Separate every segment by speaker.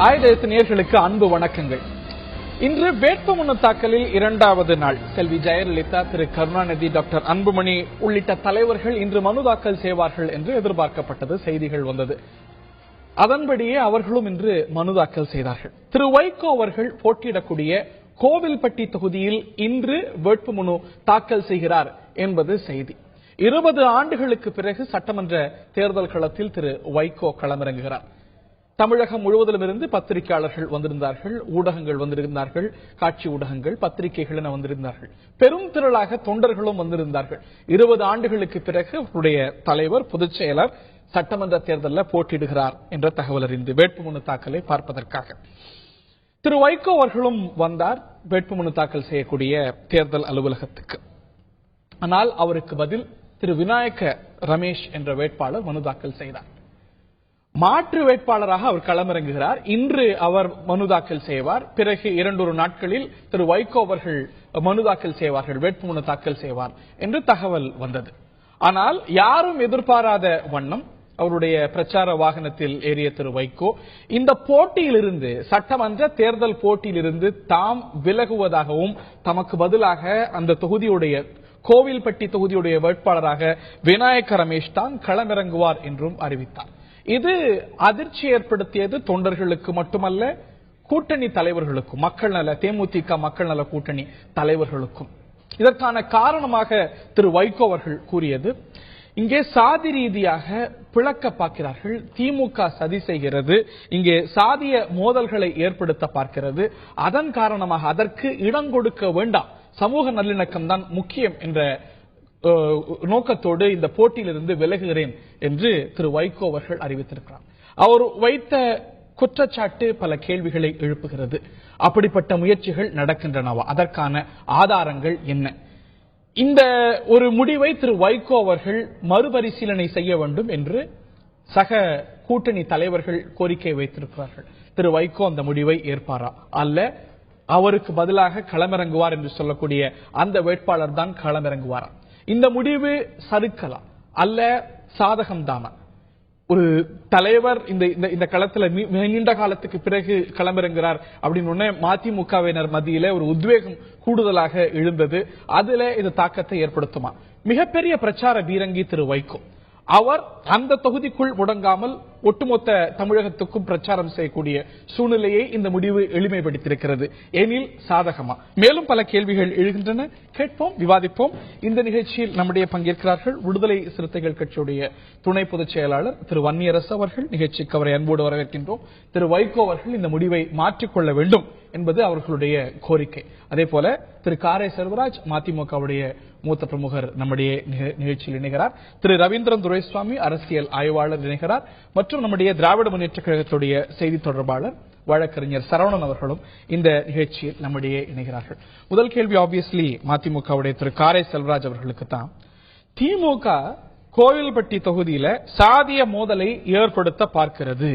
Speaker 1: ஆயுத நேயர்களுக்கு அன்பு வணக்கங்கள். இன்று வேட்புமனு தாக்கலில் இரண்டாவது நாள். செல்வி ஜெயலலிதா, திரு கருணாநிதி, டாக்டர் அன்புமணி உள்ளிட்ட தலைவர்கள் இன்று மனு தாக்கல் செய்வார்கள் என்று எதிர்பார்க்கப்பட்டது. செய்திகள் வந்தது. அதன்படியே அவர்களும் இன்று மனு தாக்கல் செய்தார்கள். திரு வைகோ அவர்கள் போட்டியிடக்கூடிய கோவில்பட்டி தொகுதியில் இன்று வேட்புமனு தாக்கல் செய்கிறார் என்பது செய்தி. 20 ஆண்டுகளுக்கு பிறகு சட்டமன்ற தேர்தல் களத்தில் திரு வைகோ களமிறங்குகிறார். தமிழகம் முழுவதிலும் இருந்து பத்திரிகையாளர்கள் வந்திருந்தார்கள், ஊடகங்கள் வந்திருந்தார்கள், காட்சி ஊடகங்கள், பத்திரிகைகள் என வந்திருந்தார்கள். பெரும் திரளாக தொண்டர்களும் வந்திருந்தார்கள். 20 ஆண்டுகளுக்கு பிறகு அவருடைய தலைவர், பொதுச் செயலர் சட்டமன்ற தேர்தலில் போட்டியிடுகிறார் என்ற தகவல் அறிந்து வேட்புமனு தாக்கலை பார்ப்பதற்காக திரு வைகோ அவர்களும் வந்தார் வேட்புமனு தாக்கல் செய்யக்கூடிய தேர்தல் அலுவலகத்துக்கு. ஆனால் அவருக்கு பதில் திரு விநாயக ரமேஷ் என்ற வேட்பாளர் மனு தாக்கல் செய்தார். மாற்று வேட்பாளராக அவர் களமிறங்குகிறார். இன்று அவர் மனு தாக்கல் செய்வார். பிறகு 2 நாட்களில் திரு வைகோ அவர்கள் மனு தாக்கல் செய்வார்கள், வேட்புமனு தாக்கல் செய்வார் என்று தகவல் வந்தது. ஆனால் யாரும் எதிர்பாராத வண்ணம் அவருடைய பிரச்சார வாகனத்தில் ஏறிய திரு வைகோ இந்த போட்டியிலிருந்து, சட்டமன்ற தேர்தல் போட்டியிலிருந்து தாம் விலகுவதாகவும், தமக்கு பதிலாக அந்த தொகுதியுடைய கோவில்பட்டி தொகுதியுடைய வேட்பாளராக விநாயக ரமேஷ் தான் களமிறங்குவார் என்றும் அறிவித்தார். இது அதிர்ச்சி ஏற்படுத்தியது. தொண்டர்களுக்கு மட்டுமல்ல, கூட்டணி தலைவர்களுக்கும், மக்கள் நல தேமுதிக மக்கள் நல கூட்டணி தலைவர்களுக்கும். இதற்கான காரணமாக திரு வைகோ அவர்கள் கூறியது, இங்கே சாதி ரீதியாக பிளக்க பார்க்கிறார்கள், திமுக சதி செய்கிறது, இங்கே சாதிய மோதல்களை ஏற்படுத்த பார்க்கிறது, அதன் காரணமாக அதற்கு இடம் கொடுக்க வேண்டாம், சமூக நல்லிணக்கம் தான் முக்கியம் என்ற நோக்கத்தோடு இந்த போட்டியிலிருந்து விலகுகிறேன் என்று திரு வைகோ அவர்கள் அறிவித்திருக்கிறார். அவர் வைத்த குற்றச்சாட்டு பல கேள்விகளை எழுப்புகிறது. அப்படிப்பட்ட முயற்சிகள் நடக்கின்றனவா? அதற்கான ஆதாரங்கள் என்ன? இந்த ஒரு முடிவை திரு வைகோ அவர்கள் மறுபரிசீலனை செய்ய வேண்டும் என்று சக கூட்டணி தலைவர்கள் கோரிக்கை வைத்திருக்கிறார்கள். திரு வைகோ அந்த முடிவை ஏற்பாரா, அல்ல அவருக்கு பதிலாக களமிறங்குவார் என்று சொல்லக்கூடிய அந்த வேட்பாளர் தான் களமிறங்குவாரா? இந்த முடிவு சறுக்கலாம் அல்ல சாதகம்தானா? ஒரு தலைவர் இந்த களத்துல நீண்ட காலத்துக்கு பிறகு களமிறங்குகிறார் அப்படின்னு மதிமுகவினர் மத்தியில ஒரு உத்வேகம் கூடுதலாக எழுந்தது. அதுல இது தாக்கத்தை ஏற்படுத்துமா? மிகப்பெரிய பிரச்சார பீரங்கி திரு வைகோ. அவர் அந்த தொகுதிக்குள் முடங்காமல் ஒட்டுமொத்த தமிழகத்துக்கும் பிரச்சாரம் செய்யக்கூடிய சூழ்நிலையை இந்த முடிவு எளிமைப்படுத்தியிருக்கிறது. எனில் சாதகமா? மேலும் பல கேள்விகள் எழுகின்றன. கேட்போம், விவாதிப்போம். இந்த நிகழ்ச்சியில் நம்முடைய பங்கேற்கிறார்கள் விடுதலை சிறுத்தைகள் கட்சியுடைய துணை பொதுச் செயலாளர் திரு வன்னியரசு அவர்கள். நிகழ்ச்சிக்கு அவரை அன்போடு வரவேற்கின்றோம். திரு வைகோ அவர்கள் இந்த முடிவை மாற்றிக்கொள்ள வேண்டும் என்பது அவர்களுடைய கோரிக்கை. அதே போல திரு காரை செல்வராஜ், மதிமுகவுடைய மூத்த பிரமுகர், நம்முடைய நிகழ்ச்சியில் இணைகிறார். திரு ரவீந்திரன் துரைசுவாமி, அரசியல் ஆய்வாளர் இணைகிறார். மற்றும் நம்முடைய திராவிட முன்னேற்ற கழகத்துடைய செய்தி தொடர்பாளர் வழக்கறிஞர் சரவணன் அவர்களும் இந்த நிகழ்ச்சியில் நம்முடைய இணைகிறார்கள். முதல் கேள்வி ஆப்வியஸ்லி மதிமுகவுடைய திரு காரை செல்வராஜ் அவர்களுக்கு தான். திமுக கோவில்பட்டி தொகுதியில சாதிய மோதலை ஏற்படுத்த பார்க்கிறது.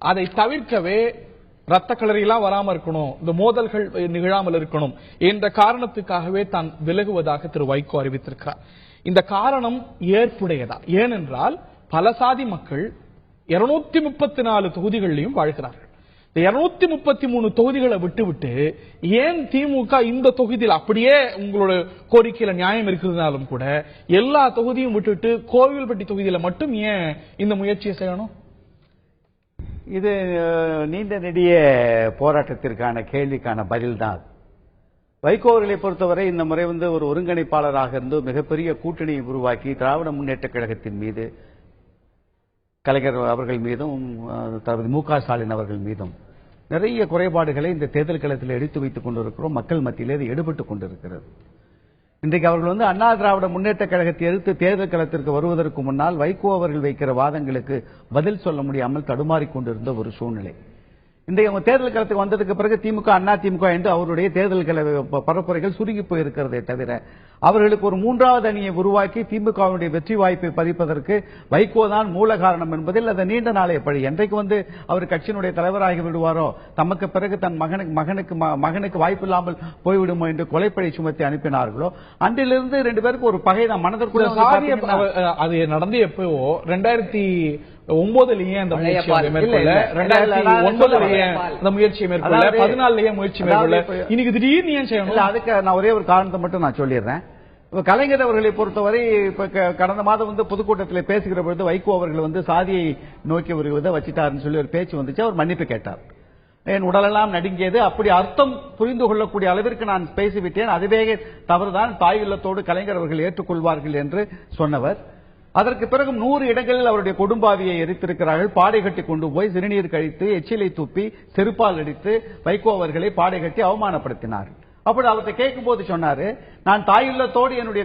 Speaker 1: அதை தவிர்க்கவே ரத்த கலரியெல்லாம் வராம இருக்கணும், இந்த மோதல்கள் நிகழாமல் இருக்கணும் என்ற காரணத்துக்காகவே தான் விலகுவதாக திரு வைகோ அறிவித்திருக்கிறார். இந்த காரணம் ஏற்புடையதா? ஏனென்றால் பல சாதி மக்கள் 234 தொகுதிகளிலும் வாழ்கிறார்கள். இந்த 233 தொகுதிகளை விட்டுவிட்டு ஏன் திமுக இந்த தொகுதியில், அப்படியே உங்களோட கோரிக்கையில நியாயம் இருக்கிறதுனாலும் கூட எல்லா தொகுதியும் விட்டுட்டு கோவில்பட்டி தொகுதியில மட்டும் ஏன் இந்த முயற்சியை செய்யணும்?
Speaker 2: இது நீண்ட நெடிய போராட்டத்திற்கான கேள்விக்கான பதில்தான். வைகோ அவர்களை பொறுத்தவரை இந்த முறை ஒரு ஒருங்கிணைப்பாளராக இருந்து மிகப்பெரிய கூட்டணியை உருவாக்கி திராவிட முன்னேற்ற கழகத்தின் மீது, கலைஞர் அவர்கள் மீதும், மு.க. ஸ்டாலின் அவர்கள் மீதும் நிறைய குறைபாடுகளை இந்த தேர்தல் களத்தில் எடுத்து வைத்துக் கொண்டிருக்கிறோம். மக்கள் மத்தியிலே இது எடுபட்டுக் கொண்டிருக்கிறது. இன்றைக்கு அவர்கள் அண்ணா திராவிட முன்னேற்ற கழகத்தை எதிர்த்து தேர்தல் களத்திற்கு வருவதற்கு முன்னால் வைகோ அவர்கள் வைக்கிற வாதங்களுக்கு பதில் சொல்ல முடியாமல் தடுமாறிக் கொண்டிருந்த ஒரு சூழ்நிலை. இன்றைக்கு அவங்க தேர்தல் களத்துக்கு வந்ததுக்கு பிறகு திமுக, அண்ணா திமுக என்று அவருடைய தேர்தல் பரப்புரைகள் சுருங்கி போயிருக்கிறதே தவிர, அவர்களுக்கு ஒரு 3வது அணியை உருவாக்கி திமுகவுடைய வெற்றி வாய்ப்பை பதிப்பதற்கு வைகோ தான் மூல காரணம் என்பதில் அது நீண்ட நாளைய பழி. என்றைக்கு அவர் கட்சியினுடைய தலைவராகி விடுவாரோ, தமக்கு பிறகு தன் மகனுக்கு வாய்ப்பு இல்லாமல் போய்விடுமோ என்று கொலைப்படை சுமத்தி அனுப்பினார்களோ, அன்றிலிருந்து 2 பேருக்கு ஒரு பகை தான் மனதிற்குள்ள.
Speaker 1: அது நடந்து எப்போ 2009லயே அந்த முயற்சியை மேற்கொள்ள, 2009லயே அந்த முயற்சியை மேற்கொள்ள, 14லயே முயற்சி மேற்கொள்ள, இன்னைக்கு திடீர்னு ஏன் செய்யணும்?
Speaker 2: அதுக்கு நான் ஒரே ஒரு காரணத்தை மட்டும் நான் சொல்லிடுறேன். இப்ப கலைஞர் அவர்களை பொறுத்தவரை இப்ப கடந்த மாதம் பொதுக்கூட்டத்தில் பேசுகிற பொழுது வைகோ அவர்கள் சாதியை நோக்கி ஒரு இதை வச்சுட்டாருன்னு சொல்லி ஒரு பேச்சு வந்துச்சு. அவர் மன்னிப்பு கேட்டார். என் உடலெல்லாம் நடுங்கியது, அப்படி அர்த்தம் புரிந்து கொள்ளக்கூடிய அளவிற்கு நான் பேசிவிட்டேன், அதுவே தவறுதான், தாய் இல்லத்தோடு கலைஞர் அவர்கள் ஏற்றுக்கொள்வார்கள் என்று சொன்னவர். அதற்கு பிறகு 100 இடங்களில் அவருடைய கொடும்பாவியை எரித்திருக்கிறார்கள். பாடை கட்டி கொண்டு போய் சிறுநீர் கழித்து எச்சிலை துப்பி செருப்பால் அடித்து வைகோ அவர்களை பாடை கட்டி அவமானப்படுத்தினார்கள். அப்படி அவர்கிட்ட கேட்கும் போது சொன்னாரு, நான் தாயுள்ளத்தோடு என்னுடைய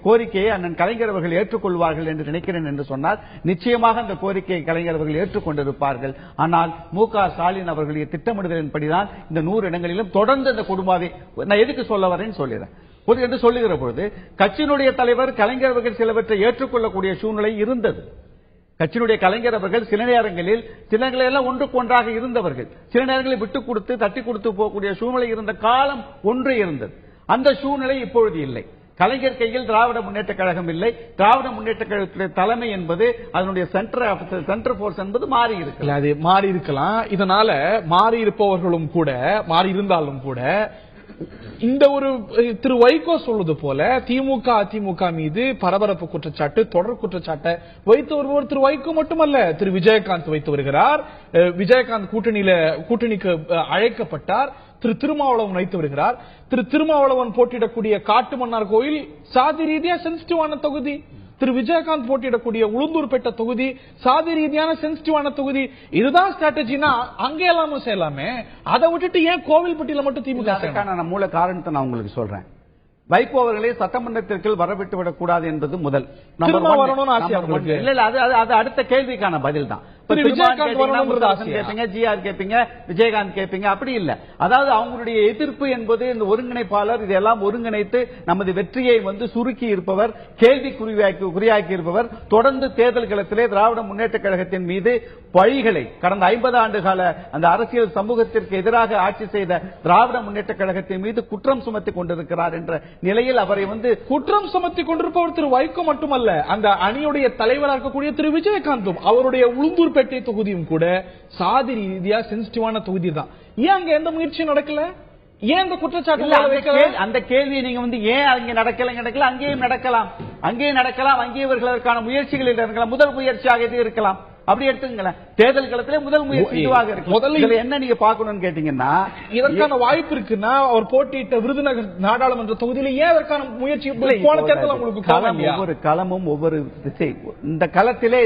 Speaker 2: கோரிக்கையை அண்ணன் கலைஞர் அவர்கள் ஏற்றுக்கொள்வார்கள் என்று நினைக்கிறேன் என்று சொன்னார். நிச்சயமாக அந்த கோரிக்கையை கலைஞர் அவர்கள் ஏற்றுக்கொண்டிருப்பார்கள். ஆனால் மு.க. ஸ்டாலின் அவர்களுடைய திட்டமிடுதலின்படிதான் இந்த 100 இடங்களிலும் தொடர்ந்து அந்த குடும்பாவை, நான் எதுக்கு சொல்ல வரேன்னு சொல்லிடுறேன். என்று சொல்லுகிற பொழுது கட்சியினுடைய தலைவர் கலைஞர் அவர்கள் சிலவற்றை ஏற்றுக்கொள்ளக்கூடிய சூழ்நிலை இருந்தது. கட்சியினுடைய கலைஞர் அவர்கள் சில நேரங்களில் எல்லாம் ஒன்றுக்கு ஒன்றாக இருந்தவர்கள், சில நேரங்களில் விட்டுக் கொடுத்து தட்டி கொடுத்து போகக்கூடிய சூழ்நிலை இருந்த காலம் ஒன்று இருந்தது. அந்த சூழ்நிலை இப்பொழுது இல்லை. கலைஞர் கையில் திராவிட முன்னேற்ற கழகம் இல்லை. திராவிட முன்னேற்ற கழகத்துடைய தலைமை என்பது அதனுடைய சென்டர் போர்ஸ் என்பது மாறி இருக்கு.
Speaker 1: அது மாறி இருக்கலாம். இதனால மாறி இருப்பவர்களும் கூட, மாறி இருந்தாலும் கூட, இந்த ஒரு திரு வைகோ சொல்வது போல திமுக அதிமுக மீது பரபரப்பு குற்றச்சாட்டு, தொடர் குற்றச்சாட்டை வைத்து வருபவர் திரு வைகோ மட்டுமல்ல, திரு விஜயகாந்த் வைத்து வருகிறார். விஜயகாந்த் கூட்டணிக்கு அழைக்கப்பட்டார். திரு திருமாவளவன் வைத்து வருகிறார். திரு திருமாவளவன் போட்டியிடக்கூடிய காட்டுமன்னார் கோயில் சாதி ரீதியா சென்சிட்டிவான தொகுதி. திரு விஜயகாந்த் போட்டியிடக்கூடிய உளுந்தூர்பேட்டை தொகுதி சாதி ரீதியான சென்சிட்டிவான தொகுதி. இதுதான் ஸ்ட்ராட்டஜினா அங்கே எல்லாமே செய்யலாமே. அதை விட்டுட்டு ஏன் கோவில்பட்டியில மட்டும் திமுக?
Speaker 2: மூல காரணத்தை நான் உங்களுக்கு சொல்றேன். வைகோ அவர்களை சட்டமன்றத்திற்குள் வரவிட்டு விடக்கூடாது என்பது முதல். அது அடுத்த கேள்விக்கான பதில் தான். விஜயகாந்த் கேட்பீங்க, அப்படி இல்ல. அதாவது அவங்களுடைய எதிர்ப்பு என்பது இந்த ஒருங்கிணைப்பாளர் இதெல்லாம் ஒருங்கிணைத்து நமது வெற்றியை சுருக்கி இருப்பவர், கேள்வி குறியாக்கி இருப்பவர், தொடர்ந்து தேர்தல் களத்திலே திராவிட முன்னேற்ற கழகத்தின் மீது பழிகளை கடந்த 50 ஆண்டு கால அந்த அரசியல் சமூகத்திற்கு எதிராக ஆட்சி செய்த திராவிட முன்னேற்ற கழகத்தின் மீது குற்றம் சுமத்தி கொண்டிருக்கிறார் என்ற நிலையில் அவரை
Speaker 1: குற்றம் சுமத்தி கொண்டிருப்பவர் திரு வைகோ மட்டுமல்ல, அந்த அணியுடைய தலைவராக இருக்கக்கூடிய திரு விஜயகாந்தும் அவருடைய உளுந்தூர்பேட்டை தொகுதியும் கூட சாதி ரீதியா சென்சிட்டிவான தொகுதி தான். ஏன் அங்க எந்த முயற்சியும் நடக்கல? ஏன் அந்த குற்றச்சாட்டு?
Speaker 2: அந்த கேள்வியை நீங்க ஏன் அங்கே நடக்கல, அங்கேயும் நடக்கலாம், அங்கே இவர்கள் அதற்கான முயற்சிகளில் இருக்கலாம். முதல் முயற்சியாக இது இருக்கலாம். அப்படி எடுத்துங்களேன். தேர்தல் களத்திலே முதல் முயற்சி இதுவாக இருக்கு. முதல்ல என்ன நீங்க பார்க்கணும்னு கேட்டீங்கன்னா,
Speaker 1: இதற்கான வாய்ப்பு இருக்குன்னா அவர் போட்டியிட்ட விருதுநகர் நாடாளுமன்ற தொகுதியில ஏன் அதற்கான முயற்சி?
Speaker 2: ஒவ்வொரு களமும் ஒவ்வொரு திசை. இந்த களத்திலே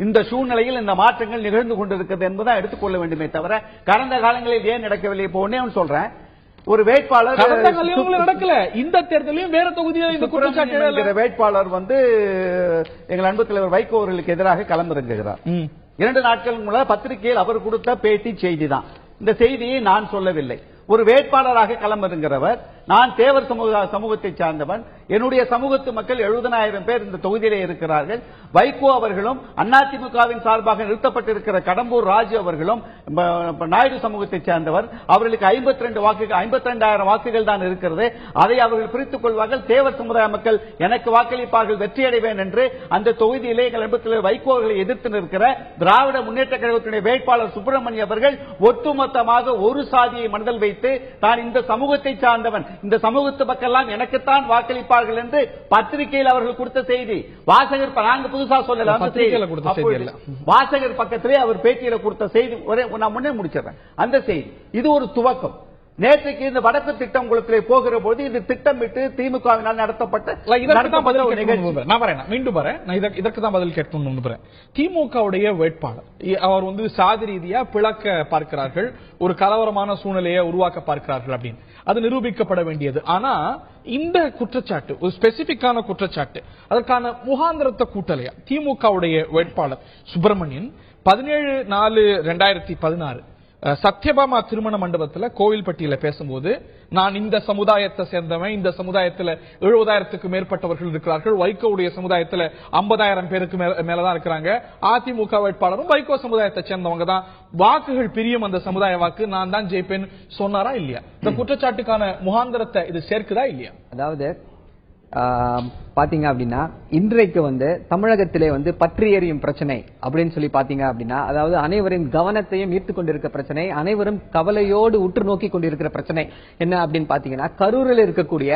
Speaker 2: இந்த சூழ்நிலையில் இந்த மாற்றங்கள் நிகழ்ந்து கொண்டிருக்கிறது என்பதை எடுத்துக்கொள்ள வேண்டுமே தவிர கடந்த காலங்களில் ஏன் நடக்கவில்லை? இப்போ ஒன்னே சொல்றேன், ஒரு வேட்பாளர்
Speaker 1: நடக்கல, இந்த தேர்தலையும் வேற தொகுதியில்
Speaker 2: வேட்பாளர் எங்கள் அன்பு தலைவர் வைகோ அவர்களுக்கு எதிராக களமிறங்குகிறார். 2 நாட்கள் முன்னால் பத்திரிகையில் அவர் கொடுத்த பேட்டி செய்தி தான். இந்த செய்தியை நான் சொல்லவில்லை. ஒரு வேட்பாளராக களமிறங்குகிறவர், நான் தேவர் சமூகத்தை சார்ந்தவன், என்னுடைய சமூகத்து மக்கள் 70,000 பேர் இந்த தொகுதியிலே இருக்கிறார்கள். வைகோ அவர்களும் அதிமுகவின் சார்பாக நிறுத்தப்பட்டிருக்கிற கடம்பூர் ராஜு அவர்களும் நாயுடு சமூகத்தை சேர்ந்தவர். அவர்களுக்கு 52,000 வாக்குகள் தான் இருக்கிறது. அதை அவர்கள் பிரித்துக் கொள்வார்கள். தேவர் சமுதாய மக்கள் எனக்கு வாக்களிப்பார்கள், வெற்றியடைவேன் என்று அந்த தொகுதியிலே எங்கள் அன்பத்தில் வைகோ அவர்களை எதிர்த்து நிற்கிற திராவிட முன்னேற்ற கழகத்தினுடைய வேட்பாளர் சுப்பிரமணிய அவர்கள் ஒட்டுமொத்தமாக ஒரு சாதியை மனதில் வைத்து தான் இந்த சமூகத்தை சார்ந்தவன், இந்த சமூகத்து மக்கள் எல்லாம் எனக்குத்தான் வாக்களிப்பார்கள் என்று பத்திரிகையில் அவர்கள் கொடுத்த செய்தி. வாசகர் நாங்க புதுசா சொல்லல, வாசகர் பக்கத்திலே அவர் பேட்டியில கொடுத்த செய்தி நான் முன்னே முடிச்சிடறேன். அந்த செய்தி இது ஒரு துவக்கம். நேற்றைக்கு இந்த வடக்கு திட்டம் குளத்திலே போகிற போது இது திட்டமிட்டு திமுகவினால் நடத்தப்பட்ட
Speaker 1: இதற்கு தான் பதில் கேட்கணும். திமுகவுடைய வேட்பாளர் அவர் சாதி ரீதியா பிளக்க பார்க்கிறார்கள், ஒரு கலவரமான சூழ்நிலையை உருவாக்க பார்க்கிறார்கள் அப்படின்னு அது நிரூபிக்கப்பட வேண்டியது. ஆனா இந்த குற்றச்சாட்டு ஒரு ஸ்பெசிபிக்கான குற்றச்சாட்டு, அதற்கான முகாந்திரத்தை கூட்டலையா திமுகவுடைய வேட்பாளர் சுப்பிரமணியன் 17/4/2016 சத்யபாமா திருமண மண்டபத்தில் கோவில்பட்டியில பேசும்போது, நான் இந்த சமுதாயத்தை சேர்ந்தவன், இந்த சமுதாயத்தில் 70,000க்கு மேற்பட்டவர்கள் இருக்கிறார்கள், வைகோவுடைய சமுதாயத்தில் 50,000 பேருக்கு மேலதான் இருக்கிறாங்க, அதிமுக வேட்பாளரும் வைகோ சமுதாயத்தை சேர்ந்தவங்க தான், வாக்குகள் பிரியும் அந்த சமுதாய வாக்கு, நான் தான் ஜெயிப்பேன் சொன்னாரா இல்லையா? இந்த குற்றச்சாட்டுக்கான முகாந்திரத்தை இது சேர்க்குதா இல்லையா?
Speaker 3: அதாவது பாத்தீங்க அப்படின்னா இன்றைக்கு வந்து தமிழகத்திலே வந்து பற்றி எறியும் பிரச்சனை அப்படின்னு சொல்லி பாத்தீங்க அப்படின்னா, அதாவது அனைவரின் கவனத்தையும் ஈர்த்து கொண்டிருக்கிற பிரச்சனை, அனைவரும் கவலையோடு உற்று நோக்கி கொண்டிருக்கிற பிரச்சனை என்ன அப்படின்னு பாத்தீங்கன்னா, கரூரில் இருக்கக்கூடிய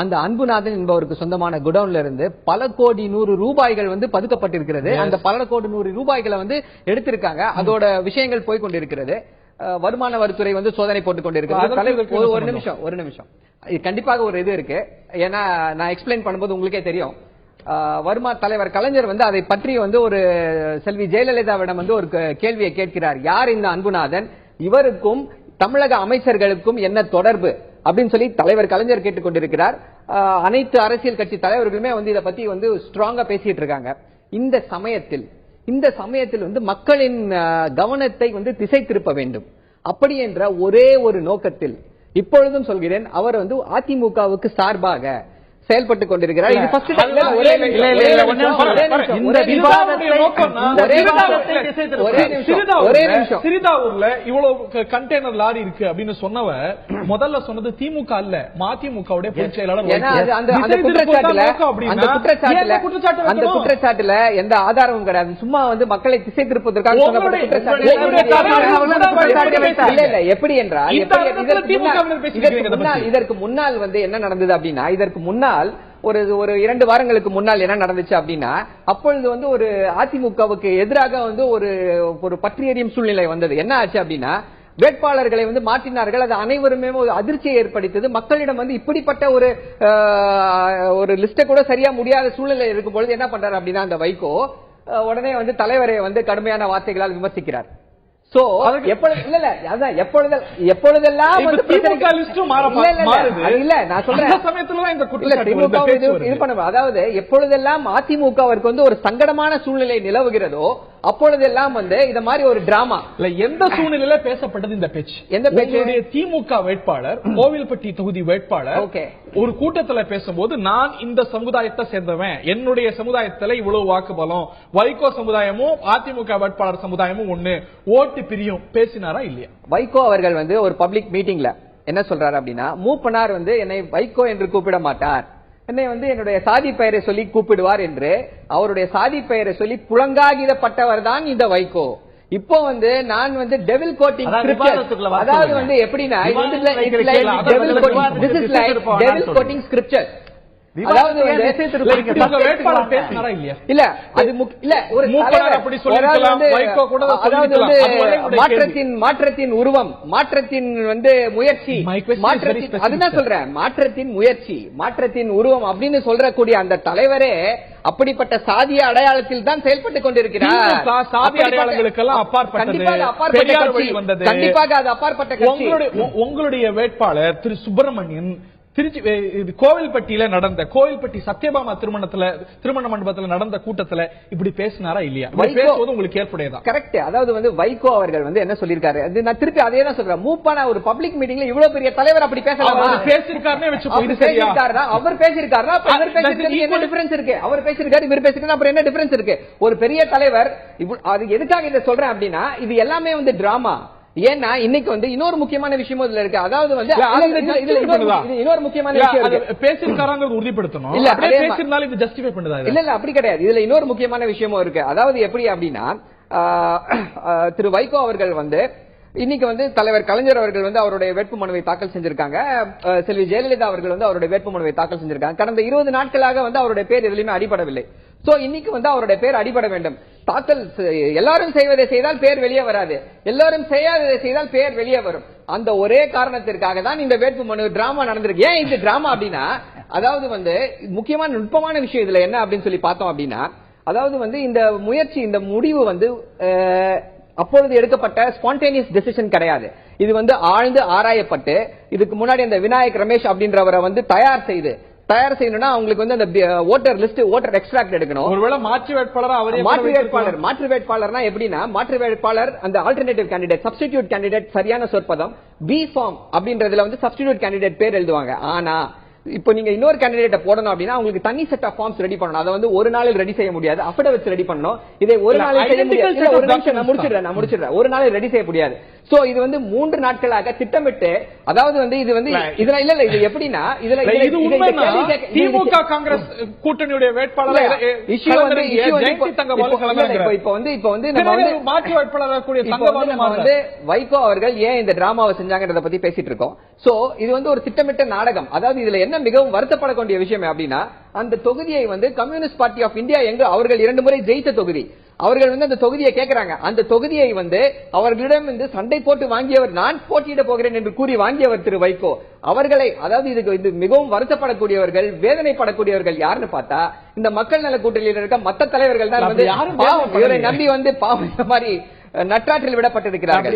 Speaker 3: அந்த அன்புநாதன் என்பவருக்கு சொந்தமான குடவுன்ல இருந்து பல கோடி 100 ரூபாய்கள் வந்து பதுக்கப்பட்டிருக்கிறது. அந்த பல கோடி 100 ரூபாய்களை வந்து எடுத்திருக்காங்க. அதோட விஷயங்கள் போய் கொண்டிருக்கிறது. வருமான வரித்துறை வந்து சோதனை போட்டுக் கொண்டிருக்கிறது. ஒரு நிமிஷம் இது கண்டிப்பாக ஒரு இது இருக்கு. ஏன்னா நான் எக்ஸ்பிளைன் பண்ணும்போது உங்களுக்கே தெரியும். தலைவர் கலைஞர் வந்து அதை பற்றி வந்து ஒரு செல்வி ஜெயலலிதாவிடம் வந்து ஒரு கேள்வியை கேட்கிறார். யார் இந்த அன்புநாதன், இவருக்கும் தமிழக அமைச்சர்களுக்கும் என்ன தொடர்பு அப்படின்னு சொல்லி தலைவர் கலைஞர் கேட்டுக் கொண்டிருக்கிறார். அனைத்து அரசியல் கட்சி தலைவர்களுமே வந்து இதை பத்தி வந்து ஸ்ட்ராங்கா பேசிட்டு இருக்காங்க. இந்த சமயத்தில் வந்து மக்களின் கவனத்தை வந்து திசை திருப்ப வேண்டும் அப்படி என்ற ஒரே ஒரு நோக்கத்தில் இப்பொழுதும் சொல்கிறேன், அவர் வந்து அதிமுகவுக்கு சார்பாக செயல்பட்டுக் கொண்டிருக்கிறார். இது ஃபர்ஸ்ட்
Speaker 1: சிறிதாவூர்ல இவ்வளவு கண்டெய்னர் லாரி இருக்கு அப்படின்னு சொன்னவர் முதல்ல சொன்னது திமுக அல்ல, மதிமுகவுடைய பொதுச் செயலாளர்.
Speaker 3: அந்த குற்றச்சாட்டுல எந்த ஆதாரமும் கிடையாது. சும்மா வந்து மக்களை திசை திருப்பதற்காக எப்படி என்றால், இதற்கு முன்னால் வந்து என்ன நடந்தது அப்படின்னா, இதற்கு முன்னால் ஒரு 2 வாரங்களுக்கு முன்னால் என்ன நடந்துச்சு அப்படின்னா, அப்பொழுது வந்து ஒரு அதிமுகவுக்கு எதிராக வந்து ஒரு பற்றி எறியும் சூழ்நிலை வந்தது. என்ன ஆச்சு அப்படின்னா, வேட்பாளர்களை வந்து மாற்றினார்கள். அது அனைவருமே ஒரு அதிர்ச்சியை ஏற்படுத்தது. மக்களிடம் வந்து இப்படிப்பட்ட ஒரு லிஸ்ட கூட சரியா முடியாத சூழ்நிலை இருக்கும் பொழுது என்ன பண்றாரு அப்படின்னா, அந்த வைகோ உடனே வந்து தலைவரை வந்து கடுமையான வார்த்தைகளால் விமர்சிக்கிறார். சோ எப்பொழுதெல்லாம் அதாவது எப்பொழுதெல்லாம் அதிமுகவிற்கு வந்து ஒரு சங்கடமான சூழ்நிலை நிலவுகிறதோ அப்பொழுதெல்லாம் வந்து இந்த மாதிரி ஒரு டிராமா
Speaker 1: எந்த சூழ்நிலையில பேசப்பட்டது இந்த பேச்சு? எந்த பேச்சு? திமுக வேட்பாளர், கோவில்பட்டி தொகுதி வேட்பாளர் ஒரு கூட்டத்துல பேசும்போது, நான் இந்த சமுதாயத்தை சேர்ந்தவன், என்னுடைய சமுதாயத்துல இவ்வளவு வாக்கு பலம், வைகோ சமுதாயமும் அதிமுக வேட்பாளர் சமுதாயமும் ஒண்ணு, ஓட்டு பிரியும் பேசினாரா இல்லையா?
Speaker 3: வைகோ அவர்கள் வந்து ஒரு பப்ளிக் மீட்டிங்ல என்ன சொல்றாரு அப்படின்னா, மூப்பனார் வந்து என்னை வைகோ என்று கூப்பிட மாட்டார், என்னை வந்து என்னுடைய சாதி பெயரை சொல்லி கூப்பிடுவார் என்று அவருடைய சாதி பெயரை சொல்லி புலங்காகிதப்பட்டவர் தான் இந்த வைகோ. இப்போ வந்து நான் வந்து டெவில் கோட்டிங், அதாவது வந்து எப்படின்னா, டெவில் கோட்டிங் ஸ்கிரிப்சர், அதாவது மாற்றத்தின் உருவம், மாற்றத்தின் வந்து முயற்சி, அதுதான் சொல்றேன், மாற்றத்தின் முயற்சி, மாற்றத்தின் உருவம் அப்படின்னு சொல்றக்கூடிய அந்த தலைவரே அப்படிப்பட்ட சாதிய அடையாளத்தில் தான் செயல்பட்டுக் கொண்டிருக்கிறார்.
Speaker 1: சாதி அடையாளங்களுக்கெல்லாம்
Speaker 3: கண்டிப்பாக அது அப்பாற்பட்ட கட்சி.
Speaker 1: உங்களுடைய வேட்பாளர் திரு சுப்பிரமணியன் திருச்சி கோவில்பட்டியில நடந்த, கோவில்பட்டி சத்யபாமா திருமண மண்டபத்தில் நடந்த கூட்டத்துல இப்படி பேசினாரா இல்லையா? பேசுவது உங்களுக்கு ஏற்புடையதா?
Speaker 3: கரெக்ட். அதாவது வந்து வைகோ அவர்கள் வந்து என்ன சொல்லிருக்காரு, நான் திருப்பி அதே தான் சொல்றேன். மூப்பான ஒரு பப்ளிக் மீட்டிங்ல இவ்வளவு பெரிய தலைவர் அப்படி பேசலாமா?
Speaker 1: பேசிருக்காருன்னு வச்சு
Speaker 3: அவர் பேசிருக்காரா? இவர் பேசிருக்காரு, என்ன டிஃபரன்ஸ் இருக்கு? அவர் பேசிருக்காரு, இவர் பேசிருக்காரு, அப்புறம் என்ன டிஃபரன்ஸ் இருக்கு? ஒரு பெரிய தலைவர், அது எதுக்காக இதை சொல்றேன் அப்படின்னா, இது எல்லாமே வந்து டிராமா. ஏன்னா இன்னைக்கு வந்து இன்னொரு முக்கியமான விஷயம் இதுல இருக்கு. அதாவது வந்து இன்னொரு முக்கியமான விஷயம்
Speaker 1: பேசிருக்காரங்க உறுதிப்படுத்தணும். இல்ல பேசிருந்தாலும் இது ஜஸ்டிஃபை பண்ணுதா?
Speaker 3: இல்ல அப்படி கிடையாது. இதுல இன்னொரு முக்கியமான விஷயமும் இருக்கு. அதாவது எப்படி அப்படின்னா, திரு வைகோ அவர்கள் வந்து இன்னைக்கு வந்து தலைவர் கலைஞர் அவர்கள் வந்து அவருடைய வேட்புமனுவை தாக்கல் செஞ்சிருக்காங்க. செல்வி ஜெயலலிதா அவர்கள் வந்து அவருடைய வேட்புமனுவை தாக்கல் செஞ்சிருக்காங்க. கடந்த 20 நாட்களாக வந்து அவருடைய பேர் எதுலையுமே அடிபடவில்லை. சோ இன்னைக்கு வந்து அவருடைய பேர் அடிபட வேண்டும். தாக்கல் எல்லாரும் செய்வதை செய்தால் பேர் வெளியே வராது, எல்லாரும் செய்யாததை செய்தால் பேர் வெளியே வரும். அந்த ஒரே காரணத்திற்காக தான் இந்த வேட்புமனு டிராமா நடந்திருக்கு. ஏன் இந்த டிராமா அப்படின்னா, அதாவது வந்து முக்கியமான நுட்பமான விஷயம் இதுல என்ன அப்படின்னு சொல்லி பார்த்தோம் அப்படின்னா, அதாவது வந்து இந்த முயற்சி, இந்த முடிவு வந்து அப்பொழுது எடுக்கப்பட்ட ஸ்பான்டேனியஸ் டெசிஷன் கிடையாது. இது வந்து ஆழ்ந்து ஆராயப்பட்டு, இதுக்கு முன்னாடி அந்த விநாயக் ரமேஷ் அப்படின்றவரை வந்து தயார் செய்யணும்னா அவங்களுக்கு வந்து அந்த ஓட்டர் லிஸ்ட், ஓட்டர் எக்ஸ்ட்ராக்ட் எடுக்கணும்.
Speaker 1: ஒருவேளை மாற்று
Speaker 3: வேட்பாளர்னா எப்படின்னா, மாற்று வேட்பாளர் அந்த ஆல்டர்னேட்டிவ் கேண்டிடேட், சப்ஸ்டிடியூட் கேண்டிடேட் சரியான சொற்பதம், பி ஃபார்ம் அப்படின்றதுல வந்து சப்ஸ்டிடியூட் கேண்டிடேட் பேர் எழுதுவாங்க. ஆனா இப்போ நீங்க இன்னொரு கேண்டிடேட் போடணும் அப்படின்னா உங்களுக்கு தனி செட் ஆஃப் ஃபார்ம்ஸ் ரெடி பண்ணணும். அதை வந்து ஒரு நாளில் ரெடி செய்ய முடியாது, அஃபிடவிட்ஸ் ரெடி பண்ணணும். இதை ஒரு நாளில் செய்ய முடியாது. ஒரு நிமிஷம் நான் முடிச்சிடுறேன். ஒரு நாளில் ரெடி செய்ய முடியாது. சோ இது வந்து 3 நாட்களாக திட்டமிட்டு, அதாவது வந்து இது வந்து இதுல இல்ல இது எப்படின்னா இதுல
Speaker 1: திமுக காங்கிரஸ் கூட்டணியுடைய வேட்பாளர்
Speaker 3: இஷ்யூ வந்து இப்போ வந்து நம்ம வந்து
Speaker 1: மாற்று வேட்பாளர் கூடிய
Speaker 3: வந்து வைகோ அவர்கள் ஏன் இந்த டிராமாவை செஞ்சாங்கன்றத பத்தி பேசிட்டு இருக்கோம். சோ இது வந்து ஒரு திட்டமிட்ட நாடகம். அதாவது இதுல என்ன மிகவும் வருத்தப்படக்கூடிய விஷயம் அப்படின்னா, அந்த தொகுதியை வந்து கம்யூனிஸ்ட் பார்ட்டி ஆஃப் இந்தியா எங்க அவர்கள் 2 முறை ஜெயித்த தொகுதி, அவர்கள் வந்து அந்த தொகுதியை கேட்கிறாங்க. அந்த தொகுதியை வந்து அவர்களிடம் வந்து சண்டை போட்டு வாங்கியவர், நான் போட்டியிட போகிறேன் என்று கூறி வாங்கியவர் திரு வைகோ அவர்களை, அதாவது இது மிகவும் வருத்தப்படக்கூடியவர்கள், வேதனைப்படக்கூடியவர்கள் யாருன்னு பார்த்தா இந்த மக்கள் நல கூட்டணியில் இருக்க மற்ற தலைவர்கள் தான். வந்து இவரை நம்பி வந்து பாவம் இந்த மாதிரி நற்றாற்றில் விடப்பட்டிருக்கிறார்கள்.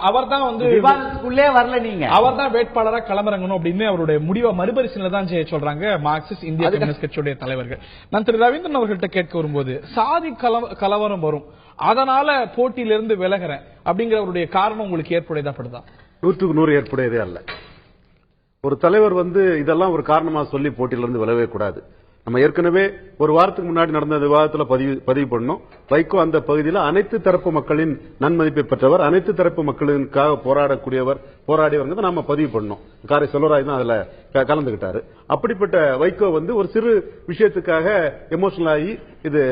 Speaker 1: அவர் தான் வந்து
Speaker 2: விவாதத்துக்குள்ளே வரல, நீங்க
Speaker 1: அவர் தான் வேட்பாளரா களமிறங்கணும் அப்படின்னு அவருடைய முடிவை மறுபரிசீலனை தான் செய்ய சொல்றாங்க மார்க்சிஸ்ட் இந்திய கம்யூனிஸ்ட் கட்சியுடைய தலைவர்கள். நான் திரு ரவீந்திரன் அவர்கள்ட்ட கேட்க வரும்போது, சாதி கலவரம் வரும், அதனால போட்டியிலிருந்து விலகிறேன் அப்படிங்கிற அவருடைய காரணம் உங்களுக்கு ஏற்புடையதாப்படுதா?
Speaker 4: 100க்கு 100 ஏற்புடையதே அல்ல. ஒரு தலைவர் வந்து இதெல்லாம் ஒரு காரணமா சொல்லி போட்டியிலிருந்து விலகவே கூடாது. நம்ம ஏற்கனவே ஒரு வாரத்துக்கு முன்னாடி நடந்த விவாதத்தில் பதிவு பண்ணோம். வைகோ அந்த பகுதியில் அனைத்து தரப்பு மக்களின் நன்மதிப்பை பெற்றவர், அனைத்து தரப்பு மக்களுக்காக போராடியவர் நாம பதிவு பண்ணோம். காரை செல்வராஜ் தான் அதுல கலந்துகிட்டாரு. அப்படிப்பட்ட வைகோ வந்து ஒரு சிறு விஷயத்துக்காக எமோஷனல் ஆகி இது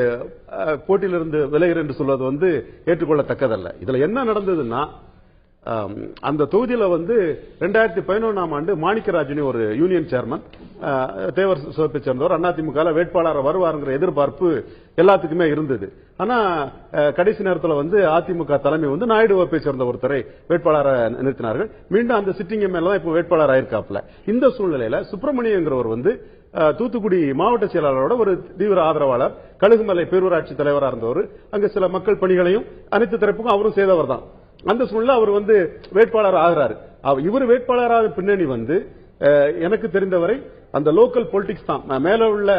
Speaker 4: போட்டியிலிருந்து விலகிறேன் என்று சொல்வது வந்து ஏற்றுக்கொள்ளத்தக்கதல்ல. இதுல என்ன நடந்ததுன்னா, அந்த தொகுதியில வந்து 2011ஆம் ஆண்டு மாணிக்கராஜன் ஒரு யூனியன் சேர்மன், தேவர் சிவப்பை சேர்ந்தவர், அதிமுக வேட்பாளர் வருவாருங்கிற எதிர்பார்ப்பு எல்லாத்துக்குமே இருந்தது. ஆனா கடைசி நேரத்தில் வந்து அதிமுக தலைமை வந்து நாயுடு வகுப்பை சேர்ந்த ஒருத்தரை வேட்பாளரை நிறுத்தினார்கள். மீண்டும் அந்த சிட்டிங் எம்எல்ஏ தான் இப்ப வேட்பாளர் ஆயிருக்காப்ல. இந்த சூழ்நிலையில சுப்பிரமணியங்கிறவர் வந்து தூத்துக்குடி மாவட்ட செயலாளரோட ஒரு தீவிர ஆதரவாளர், கழுகுமலை பேரூராட்சி தலைவராக இருந்தவர், அங்க சில மக்கள் பணிகளையும் அனைத்து தரப்புக்கும் அவரும் செய்தவர் தான். அந்த சூழ்நிலை அவர் வந்து வேட்பாளர் ஆகிறாரு. இவர் வேட்பாளராக பின்னணி வந்து எனக்கு தெரிந்தவரை அந்த லோக்கல் பொலிட்டிக்ஸ் தான். மேல உள்ள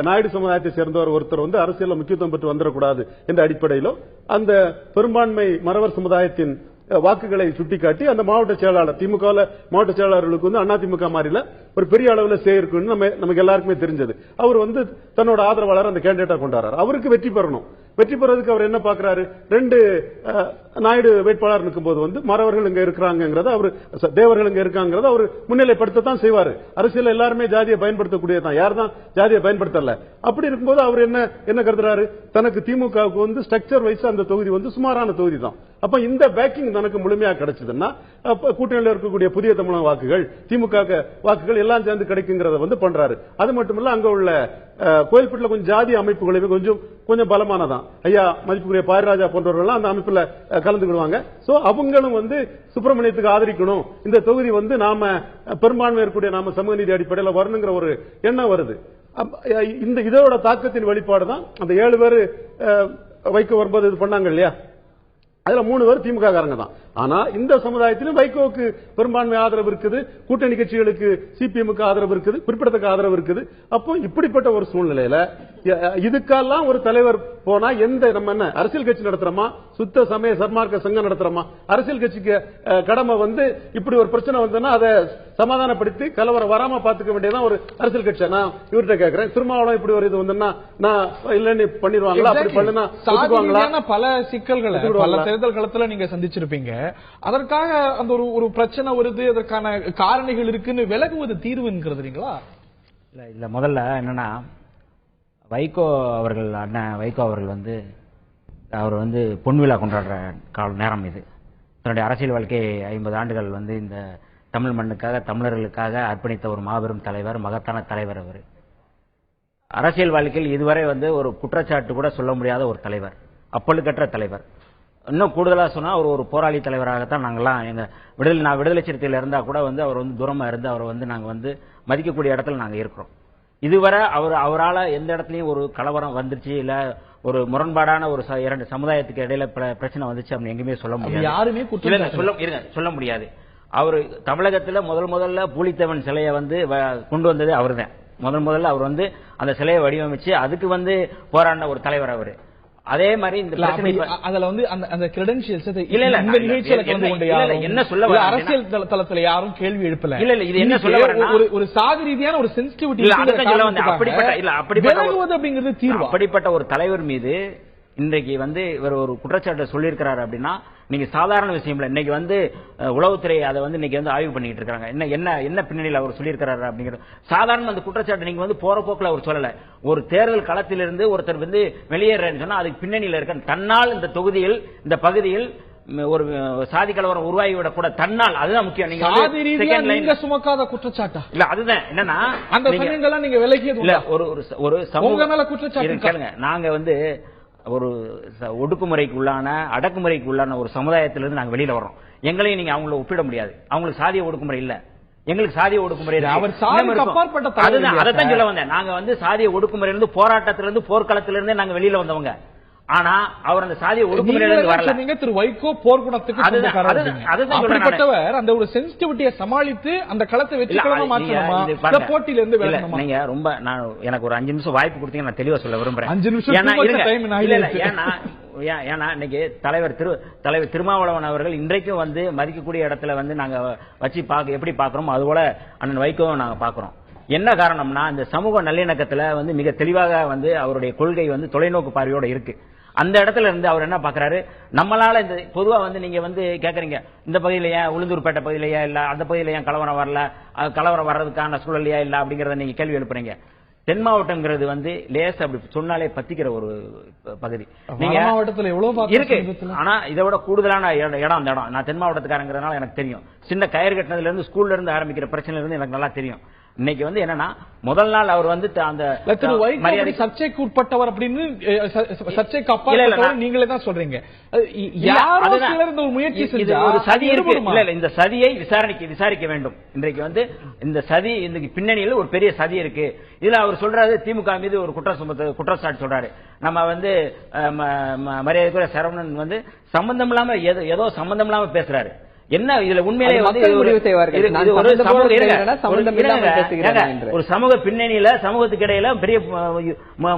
Speaker 4: நாயுடு சமுதாயத்தை சேர்ந்தவர் ஒருத்தர் வந்து அரசியல் முக்கியத்துவம் பெற்று வந்துடக்கூடாது என்ற அடிப்படையிலும் அந்த பெரும்பான்மை மறவர் சமுதாயத்தின் வாக்குகளை சுட்டிக்காட்டி அந்த மாவட்ட செயலாளர், திமுக மாவட்ட செயலாளர்களுக்கு வந்து அதிமுக மாறில ஒரு பெரிய அளவில் சேர்க்குன்னு நமக்கு எல்லாருக்குமே தெரிஞ்சது. அவர் வந்து தன்னோட ஆதரவாளர் அந்த கேண்டிடேட்டா கொண்டாடுறாரு. அவருக்கு வெற்றி பெறணும். வெற்றி பெறதுக்கு அவர் என்ன பாக்குறாரு, 2 நாயுடு வேட்பாளர் நிற்கும் போது வந்து மறவர்கள் இங்க இருக்கிறாங்கிறத அவர், தேவர்கள் இங்க இருக்காங்கிறத அவர் முன்னிலைப்படுத்தத்தான் செய்வாரு. அரசியல் எல்லாருமே ஜாதியை பயன்படுத்தக்கூடியதான், யார் தான் ஜாதியை பயன்படுத்தல. அப்படி இருக்கும்போது அவர் என்ன கருதுறாரு, தனக்கு திமுகவுக்கு வந்து ஸ்ட்ரக்சர் வைஸ் அந்த தொகுதி வந்து சுமாரான தொகுதி தான். அப்ப இந்த பேக்கிங் தனக்கு முழுமையாக கிடைச்சதுன்னா கூட்டணியில் இருக்கக்கூடிய புதிய தமிழக வாக்குகள், திமுக வாக்குகள் எல்லாம் சேர்ந்து கிடைக்குங்கிறத வந்து பண்றாரு. அது மட்டுமல்ல, அங்க உள்ள கோயில்பட்டில் கொஞ்சம் ஜாதி அமைப்புகளுமே கொஞ்சம் பலமானதான். ஐயா மதிப்புக்குரிய பாரிராஜா போன்றவர்கள் அந்த அமைப்புல கலந்துக்கிடுவாங்க. சோ அவங்களும் வந்து சுப்பிரமணியத்துக்கு ஆதரிக்கணும், இந்த தொகுதி வந்து நாம பெரும்பான்மை இருக்கக்கூடிய நாம சமூக நீதி அடிப்படையில் வரணுங்கிற ஒரு எண்ணம் வருது. இதோட தாக்கத்தின் வெளிப்பாடு தான் அந்த 7 பேர் வைக்க வரும்போது இது பண்ணாங்க இல்லையா, அதுல 3 பேர் திமுக காரங்க தான். ஆனா இந்த சமுதாயத்திலும் வைகோவுக்கு பெரும்பான்மை ஆதரவு இருக்குது, கூட்டணி கட்சிகளுக்கு சிபிஎம்முக்கு ஆதரவு இருக்குது, குறிப்பிடத்தக்க ஆதரவு இருக்குது. அப்போ இப்படிப்பட்ட ஒரு சூழ்நிலையில இதுக்கெல்லாம் ஒரு தலைவர் போனா நம்ம என்ன அரசியல் கட்சி நடத்துறோமா, சுத்த சமய சன்மார்க்க சங்கம் நடத்துறோமா? அரசியல் கட்சிக்கு கடமை வந்து இப்படி ஒரு பிரச்சனை வந்ததுன்னா அதை சமாதானப்படுத்தி கலவரம் வராம பாத்துக்க வேண்டியதான் ஒரு அரசியல் கட்சி. நான் இவர்கிட்ட கேட்கிறேன், திருமாவளவன் இப்படி ஒரு இது வந்தா நான் இல்லன்னு பண்ணிடுவாங்களா, அப்படி பண்ணுனா
Speaker 1: பல சிக்கல்களை பல தேர்தல் களத்துல நீங்க சந்திச்சிருப்பீங்க. அதற்காக அந்த ஒரு பிரச்சனை வருது, அதற்கான காரணிகள் இருக்குன்னு விலகுவது தீர்வுங்கிறதுங்களா?
Speaker 5: இல்ல முதல்ல என்னன்னா, வைகோ அவர்கள் அண்ணன் வைகோ அவர்கள் வந்து அவர் வந்து பொன்விழா கொண்டாடுற நேரம் இது. தன்னுடைய அரசியல் வாழ்க்கை 50 ஆண்டுகள் வந்து இந்த தமிழ் மண்ணுக்காக தமிழர்களுக்காக அர்ப்பணித்த ஒரு மாபெரும் தலைவர், மகத்தான தலைவர். அவர் அரசியல் வாழ்க்கையில் இதுவரை வந்து ஒரு குற்றச்சாட்டு கூட சொல்ல முடியாத ஒரு தலைவர், அப்பழுக்கற்ற தலைவர். இன்னும் கூடுதலா சொன்னா அவர் ஒரு போராளி தலைவராகத்தான் நாங்கெல்லாம் எங்க விடுதலை சிறுத்தையில இருந்தா கூட வந்து அவர் வந்து தூரமா இருந்து அவர் வந்து நாங்க வந்து மதிக்கக்கூடிய இடத்துல நாங்க இருக்கிறோம். இதுவரை அவரால் எந்த இடத்துலயும் ஒரு கலவரம் வந்துருச்சு, இல்ல ஒரு முரண்பாடான ஒரு 2 சமுதாயத்துக்கு இடையில பிரச்சனை வந்துச்சு அப்படின்னு எங்கேயுமே சொல்ல முடியாது.
Speaker 1: யாருமே
Speaker 5: சொல்ல முடியாது. அவரு தமிழகத்துல முதல்ல பூலித்தேவன் சிலையை வந்து கொண்டு வந்தது அவர்தான். முதல்ல அவர் வந்து அந்த சிலையை வடிவமைச்சு அதுக்கு வந்து போராடின ஒரு தலைவர் அவரு. அதே மாதிரி இந்த பிரச்சனை
Speaker 1: அதுல வந்து அந்த கிரெடென்ஷியல்ஸ்
Speaker 5: இல்ல
Speaker 1: இந்த நிகழ்ச்சியில கலந்து கொண்டு யாரும்
Speaker 5: என்ன சொல்ல வர
Speaker 1: அரசியல் தளத்துல யாரும் கேள்வி எழுப்பல.
Speaker 5: இல்ல இது என்ன சொல்ல வரேன்னா
Speaker 1: ஒரு சாதி ரீதியான ஒரு சென்சிட்டிவிட்டி
Speaker 5: இல்ல அத சொல்ல வந்து அப்படிப்பட்ட
Speaker 1: அப்படிங்கிறது தீர்வு.
Speaker 5: அப்படிப்பட்ட ஒரு தலைவர் மீது இன்றைக்கு வந்து இவர் ஒரு குற்றச்சாட்டு சொல்லியிருக்கிறாரு அப்படின்னா நீங்க சாதாரண விஷயம் இல்ல. இன்னைக்கு வந்து உளவுத்துறை அதை வந்து இன்னைக்கு வந்து ஆய்வு பண்ணிட்டு இருக்காங்க. என்ன பின்னணியில் அவர் சொல்லியிருக்கிறாரு அப்படிங்கிறது சாதாரண அந்த குற்றச்சாட்டு நீங்க வந்து போற போக்குல அவர் சொல்லல. ஒரு தேர்தல் களத்திலிருந்து ஒருத்தர் வந்து வெளியேறன்னு சொன்னா அதுக்கு பின்னணியில் இருக்க தன்னால் இந்த தொகுதியில் இந்த பகுதியில் ஒரு சாதி கலவரம் உருவாகிவிடக் கூட தன்னால் அதுதான் முக்கியம்.
Speaker 1: நீங்க சுமக்காத குற்றச்சாட்டா
Speaker 5: இல்ல அதுதான் என்னன்னா
Speaker 1: அந்த சமயங்கள்லாம் நீங்க விலகியது
Speaker 5: இல்ல ஒரு சமூக மேல
Speaker 1: குற்றச்சாட்டு
Speaker 5: கேளுங்க. நாங்க வந்து ஒரு ஒடுக்குமுறைக்கு உள்ளான அடக்குமுறைக்கு உள்ளான ஒரு சமுதாயத்திலிருந்து நாங்க வெளியில வர்றோம். எங்களையும் நீங்க அவங்கள ஒப்பிட முடியாது. அவங்களுக்கு சாதிய ஒடுக்குமுறை இல்ல, எங்களுக்கு சாதிய ஒடுக்குமுறை. அதைத்தான் சொல்ல வந்தேன். நாங்க வந்து சாதிய ஒடுக்குமுறையிலிருந்து போராட்டத்திலிருந்து போர்க்களத்திலிருந்து நாங்க வெளியில வந்தவங்க. ஆனா அவர் அந்த சாதிய ஒடுக்குமுறையிலிருந்து வரல.
Speaker 1: நீங்க திரு வைகோ போர்க்குணத்துக்கு அப்படிப்பட்டவர் அந்த ஒரு சென்சிட்டிவிட்டியை சமாளித்து அந்த களத்தை வெற்றிகரமா மாற்றணுமா இந்த போட்டியில இருந்து விலகணுமா?
Speaker 5: நீங்க ரொம்ப எனக்கு ஒரு 5 நிமிஷம் வாய்ப்பு கொடுத்தீங்க, நான் தெளிவா சொல்ல விரும்புறேன்.
Speaker 1: 5 நிமிஷம்
Speaker 5: ஏன்னா இன்னைக்கு தலைவர் திருமாவளவன் அவர்கள் இன்றைக்கும் வந்து மதிக்கக்கூடிய இடத்துல வந்து நாங்க வச்சு எப்படி பாக்குறோம் அதுபோல அண்ணன் வைகோவை நாங்க பாக்குறோம். என்ன காரணம்னா இந்த சமூக நல்லிணக்கத்துல வந்து மிக தெளிவாக வந்து அவருடைய கொள்கை வந்து தொலைநோக்கு பார்வையோட இருக்கு. அந்த இடத்துல இருந்து அவர் என்ன பாக்குறாரு, நம்மளால இந்த பொதுவா வந்து நீங்க வந்து கேக்குறீங்க இந்த பகுதியில ஏன் உளுந்தூர்பேட்டை பகுதியிலயா இல்ல அந்த பகுதியில ஏன் கலவரம் வரல, கலவரம் வர்றதுக்கான சூழலையா இல்ல அப்படிங்கறத நீங்க கேள்வி எழுப்புறீங்க. தென் மாவட்டம்ங்கிறது வந்து லேஸ் அப்படி சொன்னாலே பத்திக்கிற ஒரு பகுதி. நீங்க மாவட்டத்துல எவ்வளவு இருக்கு, ஆனா இதை விட கூடுதலான இடம் அந்த இடம். நான் தென் மாவட்டத்துக்காரங்கிறதுனால எனக்கு தெரியும். சின்ன கயிறு கட்டினதுல இருந்து ஸ்கூல்ல இருந்து ஆரம்பிக்கிற பிரச்சனை இருந்து எனக்கு நல்லா தெரியும். இன்னைக்கு வந்து என்னன்னா முதல் நாள் அவர் வந்து அந்த
Speaker 1: சர்ச்சைக்கு உட்பட்டவர் அப்படின்னு சர்ச்சைக்கு அப்பாற்பட்டவர் நீங்களே தான் சொல்றீங்க. முயற்சி
Speaker 5: ஒரு சதி இருக்கு. இல்ல இந்த சதியை விசாரிக்க வேண்டும். இன்றைக்கு வந்து இந்த சதி இந்த பின்னணியில் ஒரு பெரிய சதி இருக்கு. இதுல அவர் சொல்றாரு திமுக மீது ஒரு குற்றச்சாட்டு சொல்றாரு. நம்ம வந்து மரியாதைக்குரிய சரவணன் வந்து சம்பந்தம் இல்லாம ஏதோ சம்பந்தம் இல்லாம பேசுறாரு. என்ன இதுல உண்மையிலே ஒரு சமூக பின்னணியில சமூகத்துக்கு இடையில பெரிய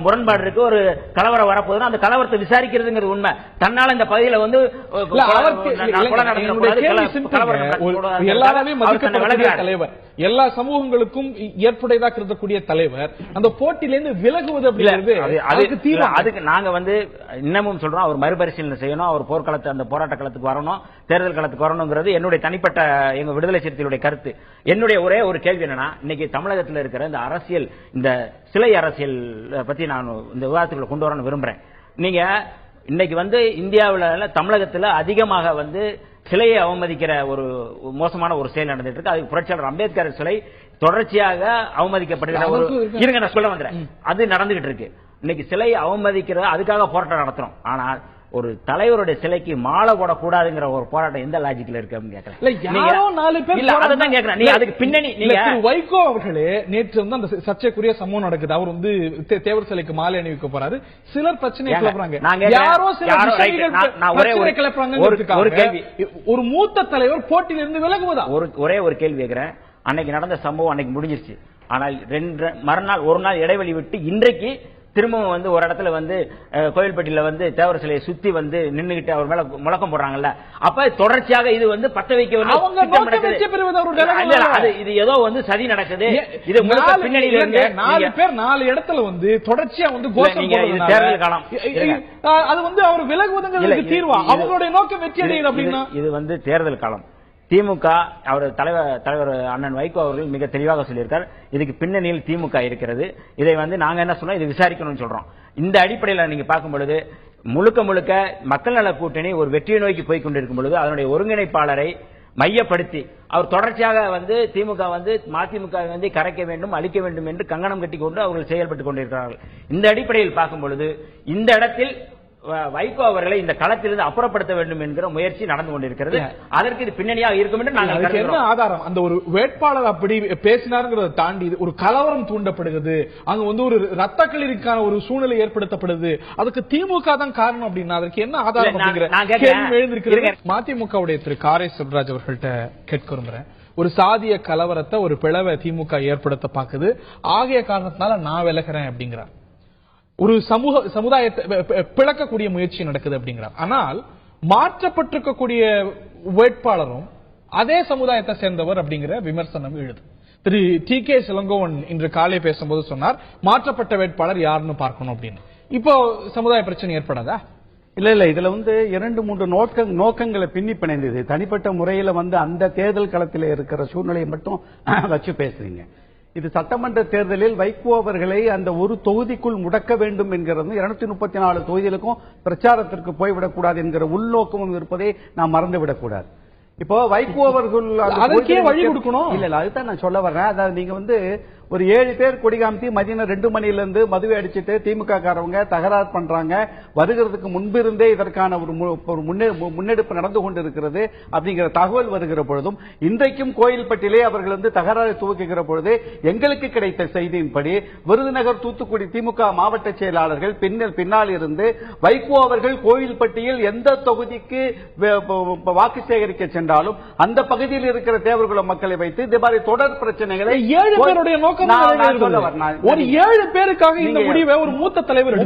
Speaker 5: முரண்பாடு இருக்கு. ஒரு கலவரம் வரப்போதுன்னா அந்த கலவரத்தை விசாரிக்கிறதுங்கிறது உண்மை. தன்னால இந்த பகுதியில வந்து
Speaker 1: எல்லா சமூகங்களுக்கும் ஏற்புடையதாக கருதக்கூடிய தலைவர் அந்த போட்டியிலிருந்து விலகுவது அப்படிங்கிறது
Speaker 5: அதுக்கு நாங்க வந்து இன்னமும் சொல்றோம் அவர் மறுபரிசீலனை செய்யணும். அவர் போர்க்களத்தை அந்த போராட்ட களத்துக்கு வரணும், தேர்தல் களத்துக்கு வரணுங்கிறது என்னுடைய தனிப்பட்ட எங்க விடுதலை சிறுத்தைகளுடைய கருத்து. என்னுடைய ஒரே ஒரு கேள்வி என்னன்னா இன்னைக்கு தமிழகத்தில் இருக்கிற இந்த அரசியல் இந்த சிலை அரசியல் பத்தி நான் இந்த விவாதத்துக்குள்ள கொண்டு வரணும்னு விரும்புறேன். நீங்க இன்னைக்கு வந்து இந்தியாவில் தமிழகத்தில் அதிகமாக வந்து சிலையை அவமதிக்கிற ஒரு மோசமான ஒரு செயல் நடந்துட்டு இருக்கு. அதுக்கு புரட்சியாளர் அம்பேத்கர் சிலை தொடர்ச்சியாக அவமதிக்கப்படுகிற ஒரு இருங்க நான் சொல்ல வந்துறேன். அது நடந்துகிட்டு இருக்கு. இன்னைக்கு சிலை அவமதிக்கிற அதுக்காக போராட்டம் நடத்துறோம். ஆனால் ஒரு தலைவருடைய சிலைக்கு மாலை போடக்கூடாதுங்கிற ஒரு போராட்டம் எந்த லாஜிக்ல இருக்கு அப்படின்னு கேட்கிறேன். அதுக்கு பின்னணி
Speaker 1: வைகோ அவர்களே நேற்று வந்து அந்த சர்ச்சைக்குரிய சம்பவம் நடக்குது. அவர் வந்து தேவர் சிலைக்கு மாலை அணிவிக்க போறாரு. சிலர் பிரச்சனை கிளப்புறாங்க.
Speaker 5: ஒரு கேள்வி,
Speaker 1: ஒரு மூத்த தலைவர் போட்டியிலிருந்து விலகுவதா?
Speaker 5: ஒரே ஒரு கேள்வி கேட்கிறேன். அன்னைக்கு நடந்த சம்பவம் அன்னைக்கு முடிஞ்சிருச்சு. ஆனால் ஒரு நாள் இடைவெளி விட்டு இன்றைக்கு திரும்பவும் வந்து ஒரு இடத்துல வந்து கோயில்பட்டியில வந்து தேவர் சிலையை சுத்தி வந்து நின்னுகிட்டு அவர் மேல முழக்கம் போடுறாங்கல்ல. அப்ப தொடர்ச்சியாக இது வந்து பத்த வைக்க இது ஏதோ வந்து சதி நடக்குது. இது பின்னணியில இருந்து
Speaker 1: 4 பேர் 4 இடத்துல வந்து தொடர்ச்சியா வந்து
Speaker 5: தேர்தல் காலம்
Speaker 1: அது வந்து அவர் விலகுவதுங்கிறது தீர்வா? அவங்களுடைய நோக்கம் வெற்றி அடையுது அப்படின்னா
Speaker 5: இது வந்து தேர்தல் காலம். திமுக அவர் தலைவர் அண்ணன் வைகோ அவர்கள் மிக தெளிவாக சொல்லியிருக்கார். இதுக்கு பின்னணியில் திமுக இருக்கிறது. இதை வந்து நாங்க என்ன சொன்னோம், இதை விசாரிக்கணும்னு சொல்றோம். இந்த அடிப்படையில் நீங்க பார்க்கும் பொழுது முழுக்க மக்கள் நல கூட்டணி ஒரு வெற்றியை நோக்கி போய் கொண்டிருக்கும் பொழுது அதனுடைய ஒருங்கிணைப்பாளரை மையப்படுத்தி அவர் தொடர்ச்சியாக வந்து திமுக வந்து மதிமுக வந்து கரைக்க வேண்டும், அழிக்க வேண்டும் என்று கங்கணம் கட்டிக்கொண்டு அவர்கள் செயல்பட்டுக் கொண்டிருக்கிறார்கள். இந்த அடிப்படையில் பார்க்கும் பொழுது இந்த இடத்தில் வைகோ அவர்களை இந்த களத்திலிருந்து அப்புறப்படுத்த வேண்டும் என்கிற முயற்சி நடந்து கொண்டிருக்கிறது. அதற்கு இது பின்னணியாக இருக்கும் என்று நாங்கள்
Speaker 1: என்ன ஆதாரம்? அந்த ஒரு வேட்பாளர் அப்படி பேசினார்ங்கிறத தாண்டி ஒரு கலவரம் தூண்டப்படுகிறது, அங்க வந்து ஒரு ரத்த களிருக்கான ஒரு சூழ்நிலை ஏற்படுத்தப்படுது, அதுக்கு திமுக தான் காரணம் அப்படின்னா அதற்கு என்ன ஆதாரம் எழுந்திருக்கிறது? மதிமுகவுடைய திரு காரை செல்வராஜ் அவர்கள்ட்ட கேட்க விரும்புறேன். ஒரு சாதிய கலவரத்தை ஒரு பிளவை திமுக ஏற்படுத்த பாக்குது, ஆகிய காரணத்தினால நான் விலகிறேன் அப்படிங்கிறார். ஒரு சமுதாயத்தை பிளக்கக்கூடிய முயற்சி நடக்குது அப்படிங்கிறார். ஆனால் மாற்றப்பட்டிருக்கக்கூடிய வேட்பாளரும் அதே சமுதாயத்தை சேர்ந்தவர் அப்படிங்கிற விமர்சனம் எழுது. திரு டி.கே. இளங்கோவன் இன்று காலை பேசும்போது சொன்னார், மாற்றப்பட்ட வேட்பாளர் யாருன்னு பார்க்கணும் அப்படின்னு. இப்போ சமுதாய பிரச்சனை ஏற்படாதா?
Speaker 2: இல்ல இதுல 2-3 நோக்கங்களை பின்னி பிணைந்தது. தனிப்பட்ட முறையில அந்த தேர்தல் களத்தில் இருக்கிற சூழ்நிலையை மட்டும் வச்சு பேசுறீங்க. இது சட்டமன்ற தேர்தலில் வைகோ அவர்களை அந்த ஒரு தொகுதிக்குள் முடக்க வேண்டும் என்கிறது 234 தொகுதிகளுக்கும் பிரச்சாரத்திற்கு போய்விடக்கூடாது என்கிற உள்நோக்கமும் இருப்பதை நாம் மறந்துவிடக்கூடாது. இப்போ வைகோ அவர்கள்
Speaker 1: அதற்கே வழி கொடுக்கணும்.
Speaker 2: இல்ல அதுதான் நான் சொல்ல வர்றேன். அதாவது நீங்க ஒரு 7 பேர் கொடி காமித்து மதியம் 2 மணில இருந்து மதுவை அடிச்சுட்டு திமுக காரவங்க தகராறு பண்றாங்க. வருகிறதுக்கு முன்பிருந்தே இதற்கான ஒரு முன்னெடுப்பு நடந்து கொண்டிருக்கிறது அப்படிங்கிற தகவல் வருகிற பொழுதும் இன்றைக்கும் கோயில்பட்டியிலே அவர்கள் தகராறு துவக்குகிற பொழுது எங்களுக்கு கிடைத்த செய்தியின்படி விருதுநகர் தூத்துக்குடி திமுக மாவட்ட செயலாளர்கள் பின்னால் இருந்து வைகோ அவர்கள் கோயில்பட்டியில் எந்த தொகுதிக்கு வாக்கு சேகரிக்க சென்றாலும் அந்த பகுதியில் இருக்கிற தேவர்குல மக்களை வைத்து இந்த மாதிரி தொடர் பிரச்சனைகளை
Speaker 1: 7 பேருடைய நோக்கம் ஒரு 7 பேருக்காக இந்த முடிவை ஒரு மூத்த தலைவர்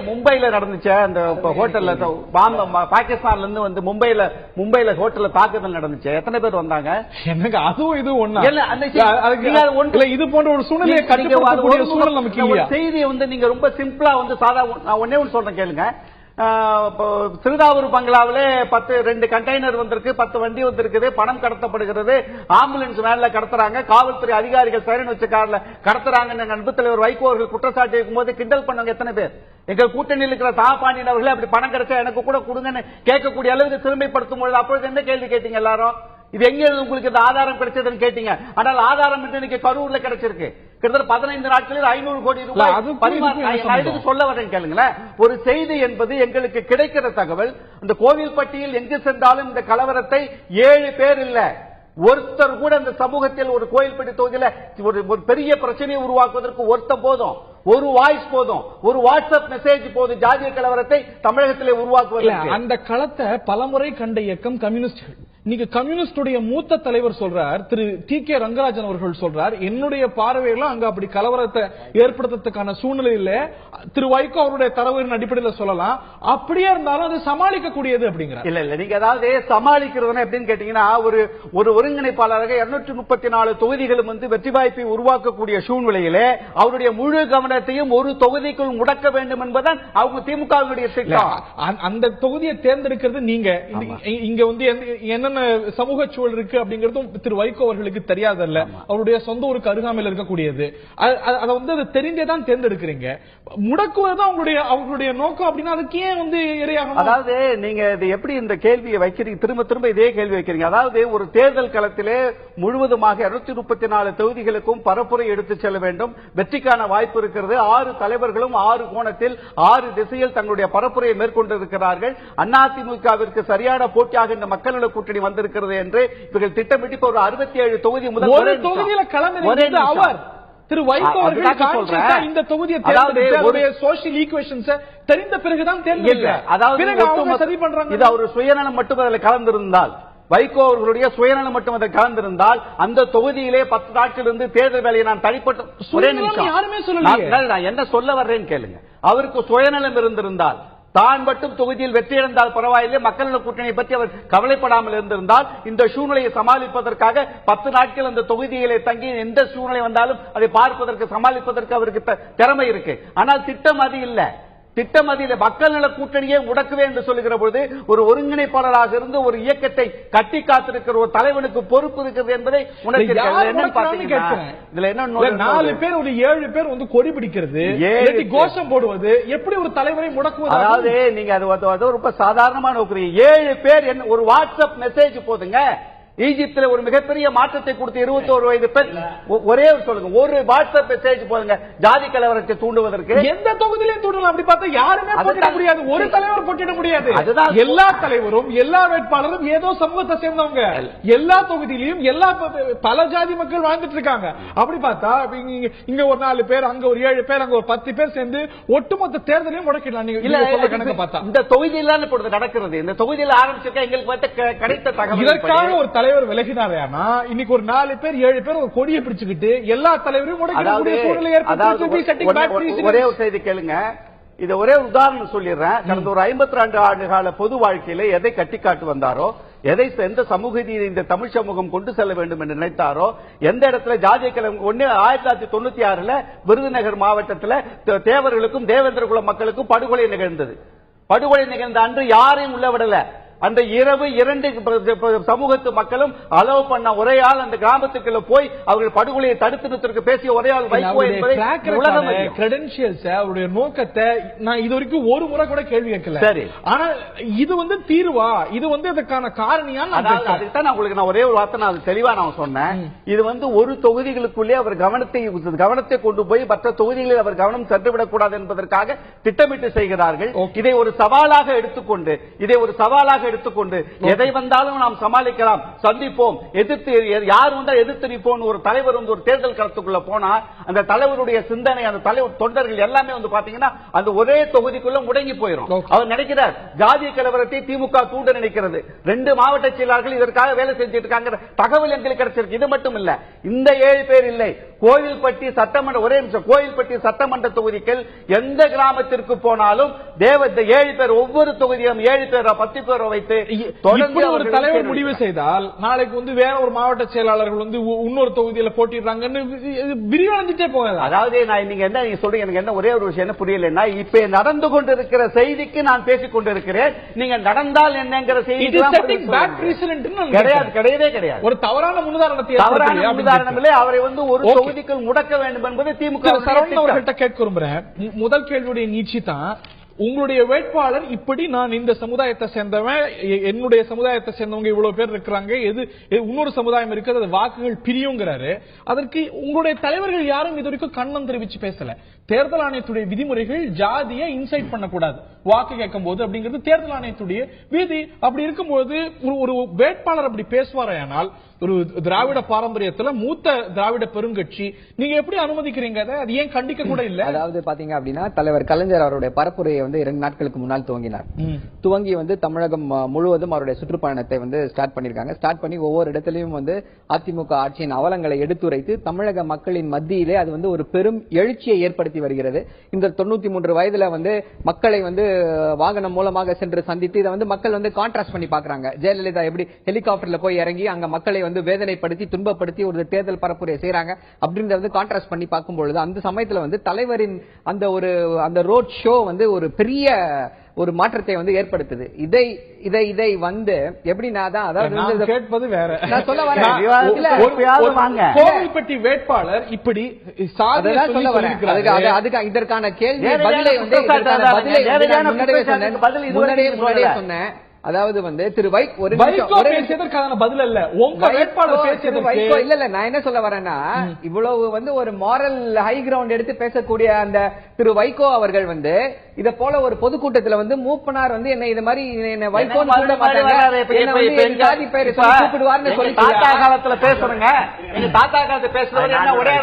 Speaker 2: மும்பைல நடந்துச்சு. அந்த ஹோட்டல்ல பாகிஸ்தான்ல இருந்து மும்பைல ஹோட்டல்ல தாக்குதல் நடந்துச்சு. எத்தனை பேர் வந்தாங்க?
Speaker 1: எனக்கு அதுவும் இது ஒண்ணா இது போன்ற ஒரு சூழ்நிலையை கட்டுப்படுத்தக்கூடிய சூழல் நமக்கு இல்லையா?
Speaker 2: செய்தியை நீங்க ரொம்ப சிம்பிளா சாதா ஒன்னே ஒன்று சொல்றேன் கேளுங்க. சிறுதாவூர் பங்களாவிலே 2 கண்டெய்னர் வந்திருக்கு, 10 வண்டி வந்திருக்குது, பணம் கடத்தப்படுகிறது, ஆம்புலன்ஸ் வேன்ல கடத்துறாங்க, காவல்துறை அதிகாரிகள் சைரன் வச்ச கார்ல கடத்துறாங்க. அன்பு தலைவர் வைகோ அவர்கள் குற்றச்சாட்டு இருக்கும்போது கிண்டல் பண்ணவங்க எத்தனை பேர்? எங்கள் கூட்டணியில் இருக்கிற தாபாண்டியன் அவர்களே அப்படி பணம் கிடைச்சா எனக்கு கூட கொடுங்கன்னு கேட்கக்கூடிய அளவுக்கு சிறுமைப்படுத்தும் பொழுது அப்பொழுது என்ன கேள்வி கேட்டீங்க எல்லாரும்? இது எங்க உங்களுக்கு இந்த ஆதாரம் கிடைச்சதுன்னு கேட்டீங்க. ஆனால் ஆதாரம் இன்னைக்கு கரூர்ல கிடைச்சிருக்கு. கிட்டத்தட்ட 15 நாட்களில் 500 கோடி ரூபாய் சொல்ல வரேன் கேளுங்களேன். ஒரு செய்தி என்பது எங்களுக்கு கிடைக்கிற தகவல். அந்த கோவில்பட்டியில் எங்கு சென்றாலும் இந்த கலவரத்தை 7 பேர் இல்ல, ஒருத்தர் கூட அந்த சமூகத்தில் ஒரு கோயில்பட்டி தொகுதியில ஒரு பெரிய பிரச்சனையை உருவாக்குவதற்கு ஒருத்தர் போதும், ஒரு வாய்ஸ் போதும், ஒரு வாட்ஸ்அப் மெசேஜ் போதும் ஜாதிய கலவரத்தை தமிழகத்திலே உருவாக்குவதற்கு.
Speaker 1: அந்த களத்தை பலமுறை கண்ட இயக்கம் கம்யூனிஸ்டுகள். இன்னைக்கு கம்யூனிஸ்டுடைய மூத்த தலைவர் சொல்றார், திரு டி.கே. ரங்கராஜன் அவர்கள் சொல்றார், என்னுடைய பார்வையில அங்க அப்படி கலவரத்தை ஏற்படுத்துறதுக்கான சூழ்நிலை இல்ல. திரு வைகோ அவருடைய தரவின் அடிப்படையில் சொல்லலாம், அப்படியே இருந்தாலும் அது சமாளிக்க கூடியது அப்படிங்கிறார்.
Speaker 2: இல்ல நீங்க அதாவது சமாளிக்கிறது எப்படின்னு கேட்டீங்கன்னா, ஒரு ஒருங்கிணைப்பாளராக 234 தொகுதிகளும் வெற்றி வாய்ப்பை உருவாக்கக்கூடிய சூழ்நிலையிலே அவருடைய முழு கவனத்தையும் ஒரு தொகுதிக்குள் முடக்க வேண்டும் என்பதுதான் அவங்க திமுகவுடைய திட்டம்.
Speaker 1: அந்த தொகுதியை தேர்ந்தெடுக்கிறது நீங்க. இங்க என்ன சமூக சூழல் இருக்கு அப்படிங்கறதும் திரு வைகோ அவர்களுக்கு தெரியாதல்ல. அவருடைய சொந்த ஊருக்கு அருகாமையில் இருக்கக்கூடியது. அதை தெரிந்தேதான் தேர்ந்தெடுக்கிறீங்க. முடக்குவதுதான் அவங்களுடைய நோக்கம் அப்படின்னா அதுக்கு ஏன் இரையாகும்?
Speaker 2: அதாவது நீங்க இது எப்படி இந்த கேள்வியை வைக்கிறீங்க, திரும்ப இதே கேள்வி வைக்கிறீங்க. அதாவது ஒரு தேர்தல் களத்திலே முழுவதுமாக 234 தொகுதிகளுக்கும் பரப்புரை எடுத்து செல்ல வேண்டும். வெற்றிக்கான வாய்ப்பு இருக்கிறது. 6 தலைவர்களும் 6 கோணத்தில் 6 திசையில் தங்களுடைய பரப்புரையை மேற்கொண்டிருக்கிறார்கள். அதிமுகவிற்கு சரியான போட்டியாக இந்த மக்கள் நல கூட்டணி வந்திருக்கிறது என்று இவர்கள் திட்டமிட்டு ஒரு 67 தொகுதி முதல்
Speaker 1: ஒரு தொகுதியில் களமிறங்கியது அவர் திரு வைகோ அவர்கள் இந்த தொகுதியை சோஷியல் ஈக்குவேஷன்ஸ் தெரிந்த பிறகுதான் சரி பண்றாங்க.
Speaker 2: இது அவர் சுயநலம் மட்டும் அதில் கலந்திருந்தால், வைகோ அவர்களுடைய சுயநலம் மட்டும் அதை கலந்திருந்தால் அந்த தொகுதியிலே 10 நாட்களிலிருந்து தேர்தல் வேலையை நான் தனிப்பட்ட ஒரே நிமிஷம்
Speaker 1: யாருமே சொல்லல.
Speaker 2: நான் என்ன சொல்ல வர்றேன்னு கேளுங்க. அவருக்கு சுயநலம் இருந்திருந்தால், தான் மட்டும் தொகுதியில் வெற்றியடைந்தால் பரவாயில்லை, மக்கள் நல கூட்டணியை பற்றி அவர் கவலைப்படாமல் இருந்திருந்தால் இந்த சூழ்நிலையை சமாளிப்பதற்காக 10 நாட்கள் அந்த தொகுதியிலே தங்கி எந்த சூழ்நிலை வந்தாலும் அதை பார்ப்பதற்கு சமாளிப்பதற்கு அவருக்கு திறமை இருக்கு. ஆனால் திட்டம் அது இல்ல. திட்டம் அதில் மக்கள் நல கூட்டணியை முடக்குவே என்று சொல்லுகிற பொழுது ஒரு ஒருங்கிணைப்பாளராக இருந்து ஒரு இயக்கத்தை கட்டி காத்திருக்கிற ஒரு தலைவனுக்கு பொறுப்பு இருக்கிறது என்பதை
Speaker 1: இதுல என்ன 4 பேர் ஒரு 7 பேர் கொடி பிடிக்கிறது, கோஷம் போடுவது எப்படி ஒரு தலைவரை முடக்குவது?
Speaker 2: அதாவது நீங்க அது ரொம்ப சாதாரணமான நோக்குறீங்க. 7 பேர் ஒரு வாட்ஸ்அப் மெசேஜ் போதுங்க. ஈஜிப்தில் ஒரு மிகப்பெரிய மாற்றத்தை கொடுத்து 21 வயது பெண் ஒரே சொல்லுங்க, ஒரு வாட்ஸ்அப் மெசேஜ் போதுங்க ஜாதி கலவரத்தை தூண்டுவதற்கு.
Speaker 1: எந்த தொகுதியிலையும் தூண்டலாம். அப்படி பார்த்தா யாருமே போட்டிட முடியாது, ஒரு தலைவர் போட்டிட முடியாது. அதுதான் எல்லா தலைவரும் எல்லா வேட்பாளரும் ஏதோ சமூகத்தை சேர்ந்தவங்க. எல்லா தொகுதியிலையும் பல ஜாதி மக்கள் வாழ்ந்துட்டு இருக்காங்க. அப்படி பார்த்தா இங்க ஒரு 4 பேர், அங்க ஒரு 7 பேர், அங்க ஒரு 10 பேர் சேர்ந்து ஒட்டுமொத்த தேர்தலையும் முடக்கிடலாம். நீங்க கணக்கு பார்த்தா
Speaker 2: இந்த தொகுதியில் நடக்கிறது. இந்த தொகுதியில் ஆரம்பிச்சிருக்க எங்களுக்கு கிடைத்த தகவல்,
Speaker 1: இதற்காக ஒரு தலைவர் விலகினாரேனா இன்னைக்கு ஒரு 4 பேர் 7 பேர் ஒரு கொடியை பிடிச்சுக்கிட்டு எல்லா தலைவரையும்
Speaker 2: ஒரே ஒரு செய்தி கேளுங்க. இதை ஒரே உதாரணம் சொல்லிடுறேன். கடந்த ஒரு 52 ஆண்டு கால பொது வாழ்க்கையில எதை கட்டிக்காட்டு வந்தாரோ, எந்த சமூக நீதி இந்த தமிழ் சமூகம் கொண்டு செல்ல வேண்டும் என்று நினைத்தாரோ, எந்த இடத்துல ஜாதிய கலவரம் 1996 விருதுநகர் மாவட்டத்தில் தேவர்களுக்கும் தேவேந்திர குல மக்களுக்கும் படுகொலை நிகழ்ந்தது. படுகொலை நிகழ்ந்த அன்று யாரையும் உள்ள விடல. அந்த இரவு 2 சமூகத்து மக்களும் அலோவ் பண்ண ஒரே ஆள் அந்த கிராமத்துக்குள்ள போய் அவர்கள் படுகொலையை தடுத்து நிறுத்தற்கு பேசிய ஒரே ஆள் வைகோ என்பதை உலகம் அறியும்.
Speaker 1: கிரெடென்ஷியல்ஸ் அவருடைய நோக்கத்தை நான் இது வரைக்கும் ஒரு முறை கூட கேள்வி கேட்கல.
Speaker 2: சரி,
Speaker 1: ஆனா இது தீர்வா, இது அதுக்கான காரணியா?
Speaker 2: அதுதான் உங்களுக்கு நான் ஒரே ஒரு வார்த்தை நான் தெளிவா நான் சொன்னேன். இது ஒரு தொகுதிகளுக்குள்ளே அவர் கவனத்தை கொண்டு போய் மற்ற தொகுதிகளில் அவர் கவனம் சென்றுவிடக் கூடாது என்பதற்காக திட்டமிட்டு செய்கிறார்கள். இதை ஒரு சவாலாக எடுத்துக்கொண்டு எதை வந்தாலும் நாம் சமாளிக்கலாம், சந்திப்போம், எதிர்த்து யார் வந்தால் எதிர்த்து நிற்போம். ஒரு தலைவர் ஒரு தேர்தல் களத்துக்குள்ள போனா அந்த தலைவருடைய சிந்தனை, அந்த தலைவர் தொண்டர்கள் எல்லாமே பாத்தீங்கன்னா அந்த ஒரே தொகுதிக்குள்ள முடங்கி போயிடும். அவர் நினைக்கிறார் ஜாதிய கலவரத்தை திமுக தூண்ட நினைக்கிறது. 2 மாவட்ட செயலாளர்கள் இதற்காக வேலை செஞ்சிட்டு இருக்காங்க தகவல் எங்களுக்கு கிடைச்சிருக்கு. இது மட்டும் இல்ல, இந்த 7 பேர் இல்லை, கோயில்பட்டி சட்டமன்ற ஒரே நிமிஷம் கோயில்பட்டி சட்டமன்ற தொகுதிகள் எந்த கிராமத்திற்கு போனாலும் 7 பேர் ஒவ்வொரு தொகுதியும் 7 பேர் 10 பேர் வைத்து
Speaker 1: ஒரு தலைவர் முடிவு செய்தால் நாளைக்கு வேற ஒரு மாவட்ட செயலாளர்கள் இன்னொரு தொகுதியில போட்டிடுறாங்கன்னு விரிவடைஞ்சிட்டே போகாது.
Speaker 2: அதாவது நீங்க என்ன சொல்றீங்க, எனக்கு என்ன ஒரே ஒரு விஷயம் என்ன புரியலன்னா, இப்ப நடந்து கொண்டிருக்கிற செய்திக்கு நான் பேசிக் கொண்டிருக்கிறேன். நீங்க நடந்தால் என்னங்கிற செய்தி கிடையவே கிடையாது.
Speaker 1: ஒரு தவறான முன்னுதாரணத்தை
Speaker 2: அவரை ஒரு தொகுதிக்குள் முடக்க வேண்டும் என்பது திமுக
Speaker 1: அவர்கள்ட்ட கேட்க விரும்புறேன். முதல் கேள்வியுடைய நீட்சி தான், உங்களுடைய வேட்பாளர் இப்படி நான் இந்த சமுதாயத்தை சேர்ந்தவன், என்னுடைய சமுதாயத்தை சேர்ந்தவங்க இவ்வளவு பேர் இருக்கிறாங்க, இன்னொரு சமுதாயம் இருக்குது, அது வாக்குகள் பிரியுங்கிறாரு. அதற்கு உங்களுடைய தலைவர்கள் யாரும் இது வரைக்கும் கண்ணம் தெரிவிச்சு பேசல. தேர்தல் ஆணையத்துடைய விதிமுறைகள் ஜாதியை இன்சைட் பண்ணக்கூடாது வாக்கு கேட்கும் போது அப்படிங்கிறது தேர்தல் ஆணையத்துடைய விதி. அப்படி இருக்கும்போது ஒரு வேட்பாளர் அப்படி பேசுவாரையானால் ஒரு திராவிட பாரம்பரியத்துல மூத்த திராவிட பெருங்கட்சி நீங்க எப்படி அனுமதிக்கிறீங்க? அது ஏன் கண்டிக்க கூட இல்ல?
Speaker 3: அதாவது பாத்தீங்க அப்படின்னா தலைவர் கலைஞர் அவருடைய பரப்புரையை 2 நாட்களுக்கு முன்னால் துவங்கினார். துவங்கி தமிழகம் முழுவதும் அவருடைய சுற்றுப்பயணத்தை ஸ்டார்ட் பண்ணிருக்காங்க. ஸ்டார்ட் பண்ணி ஒவ்வொரு இடத்திலையும் அதிமுக ஆட்சியின் அவலங்களை எடுத்துரைத்து தமிழக மக்களின் மத்தியிலே அது ஒரு பெரும் எழுச்சியை ஏற்படுத்தி வருகிறது. இந்த 93 வயதுல மக்களை வாகனம் மூலமாக சென்று சந்தித்து இதை மக்கள் கான்ட்ராஸ்ட் பண்ணி பாக்குறாங்க. ஜெயலலிதா எப்படி ஹெலிகாப்டர்ல போய் இறங்கி அங்க மக்களை வேதனைப்படுத்தி துன்பப்படுத்தி ஒரு தேர்தல் பரப்புரை செய்யறாங்க அப்படின்றத கான்ட்ராஸ்ட் பண்ணி பார்க்கும் பொழுது அந்த சமயத்துல தலைவரின் அந்த ரோட் ஷோ ஒரு பெரிய ஒரு மாற்றத்தை ஏற்படுத்துது. இதை எப்படின்னா தான், அதாவது
Speaker 1: கேட்பது வேற,
Speaker 3: நான் சொல்ல வரேன்.
Speaker 1: கோவில்பட்டி வேட்பாளர் இப்படி சொல்ல வரேன்.
Speaker 3: இதற்கான கேள்வி பதிலை முன்னாடியே சொன்னேன். அதாவது திரு வைகோ
Speaker 1: பேசியதற்கான பதில் அல்ல, உங்க வேட்பாளர் பேசியதற்கு
Speaker 3: இல்ல. நான் என்ன சொல்ல வரேன்னா, இவ்வளவு ஒரு மாரல் ஹை கிரவுண்ட் எடுத்து பேசக்கூடிய அந்த திரு வைகோ அவர்கள் இத போல ஒரு பொதுக்கூட்டத்தில் மூப்பனார் என்ன இது மாதிரி என்ன வைகோ சொல்ல மாட்டாங்க, ஜாதி பெயர் கூப்பிடுவார்னு சொல்லி
Speaker 2: தாத்தா காலத்துல பேசுறேங்க. எங்க தாத்தா காலத்துல பேசுறவர் என்ன ஒரே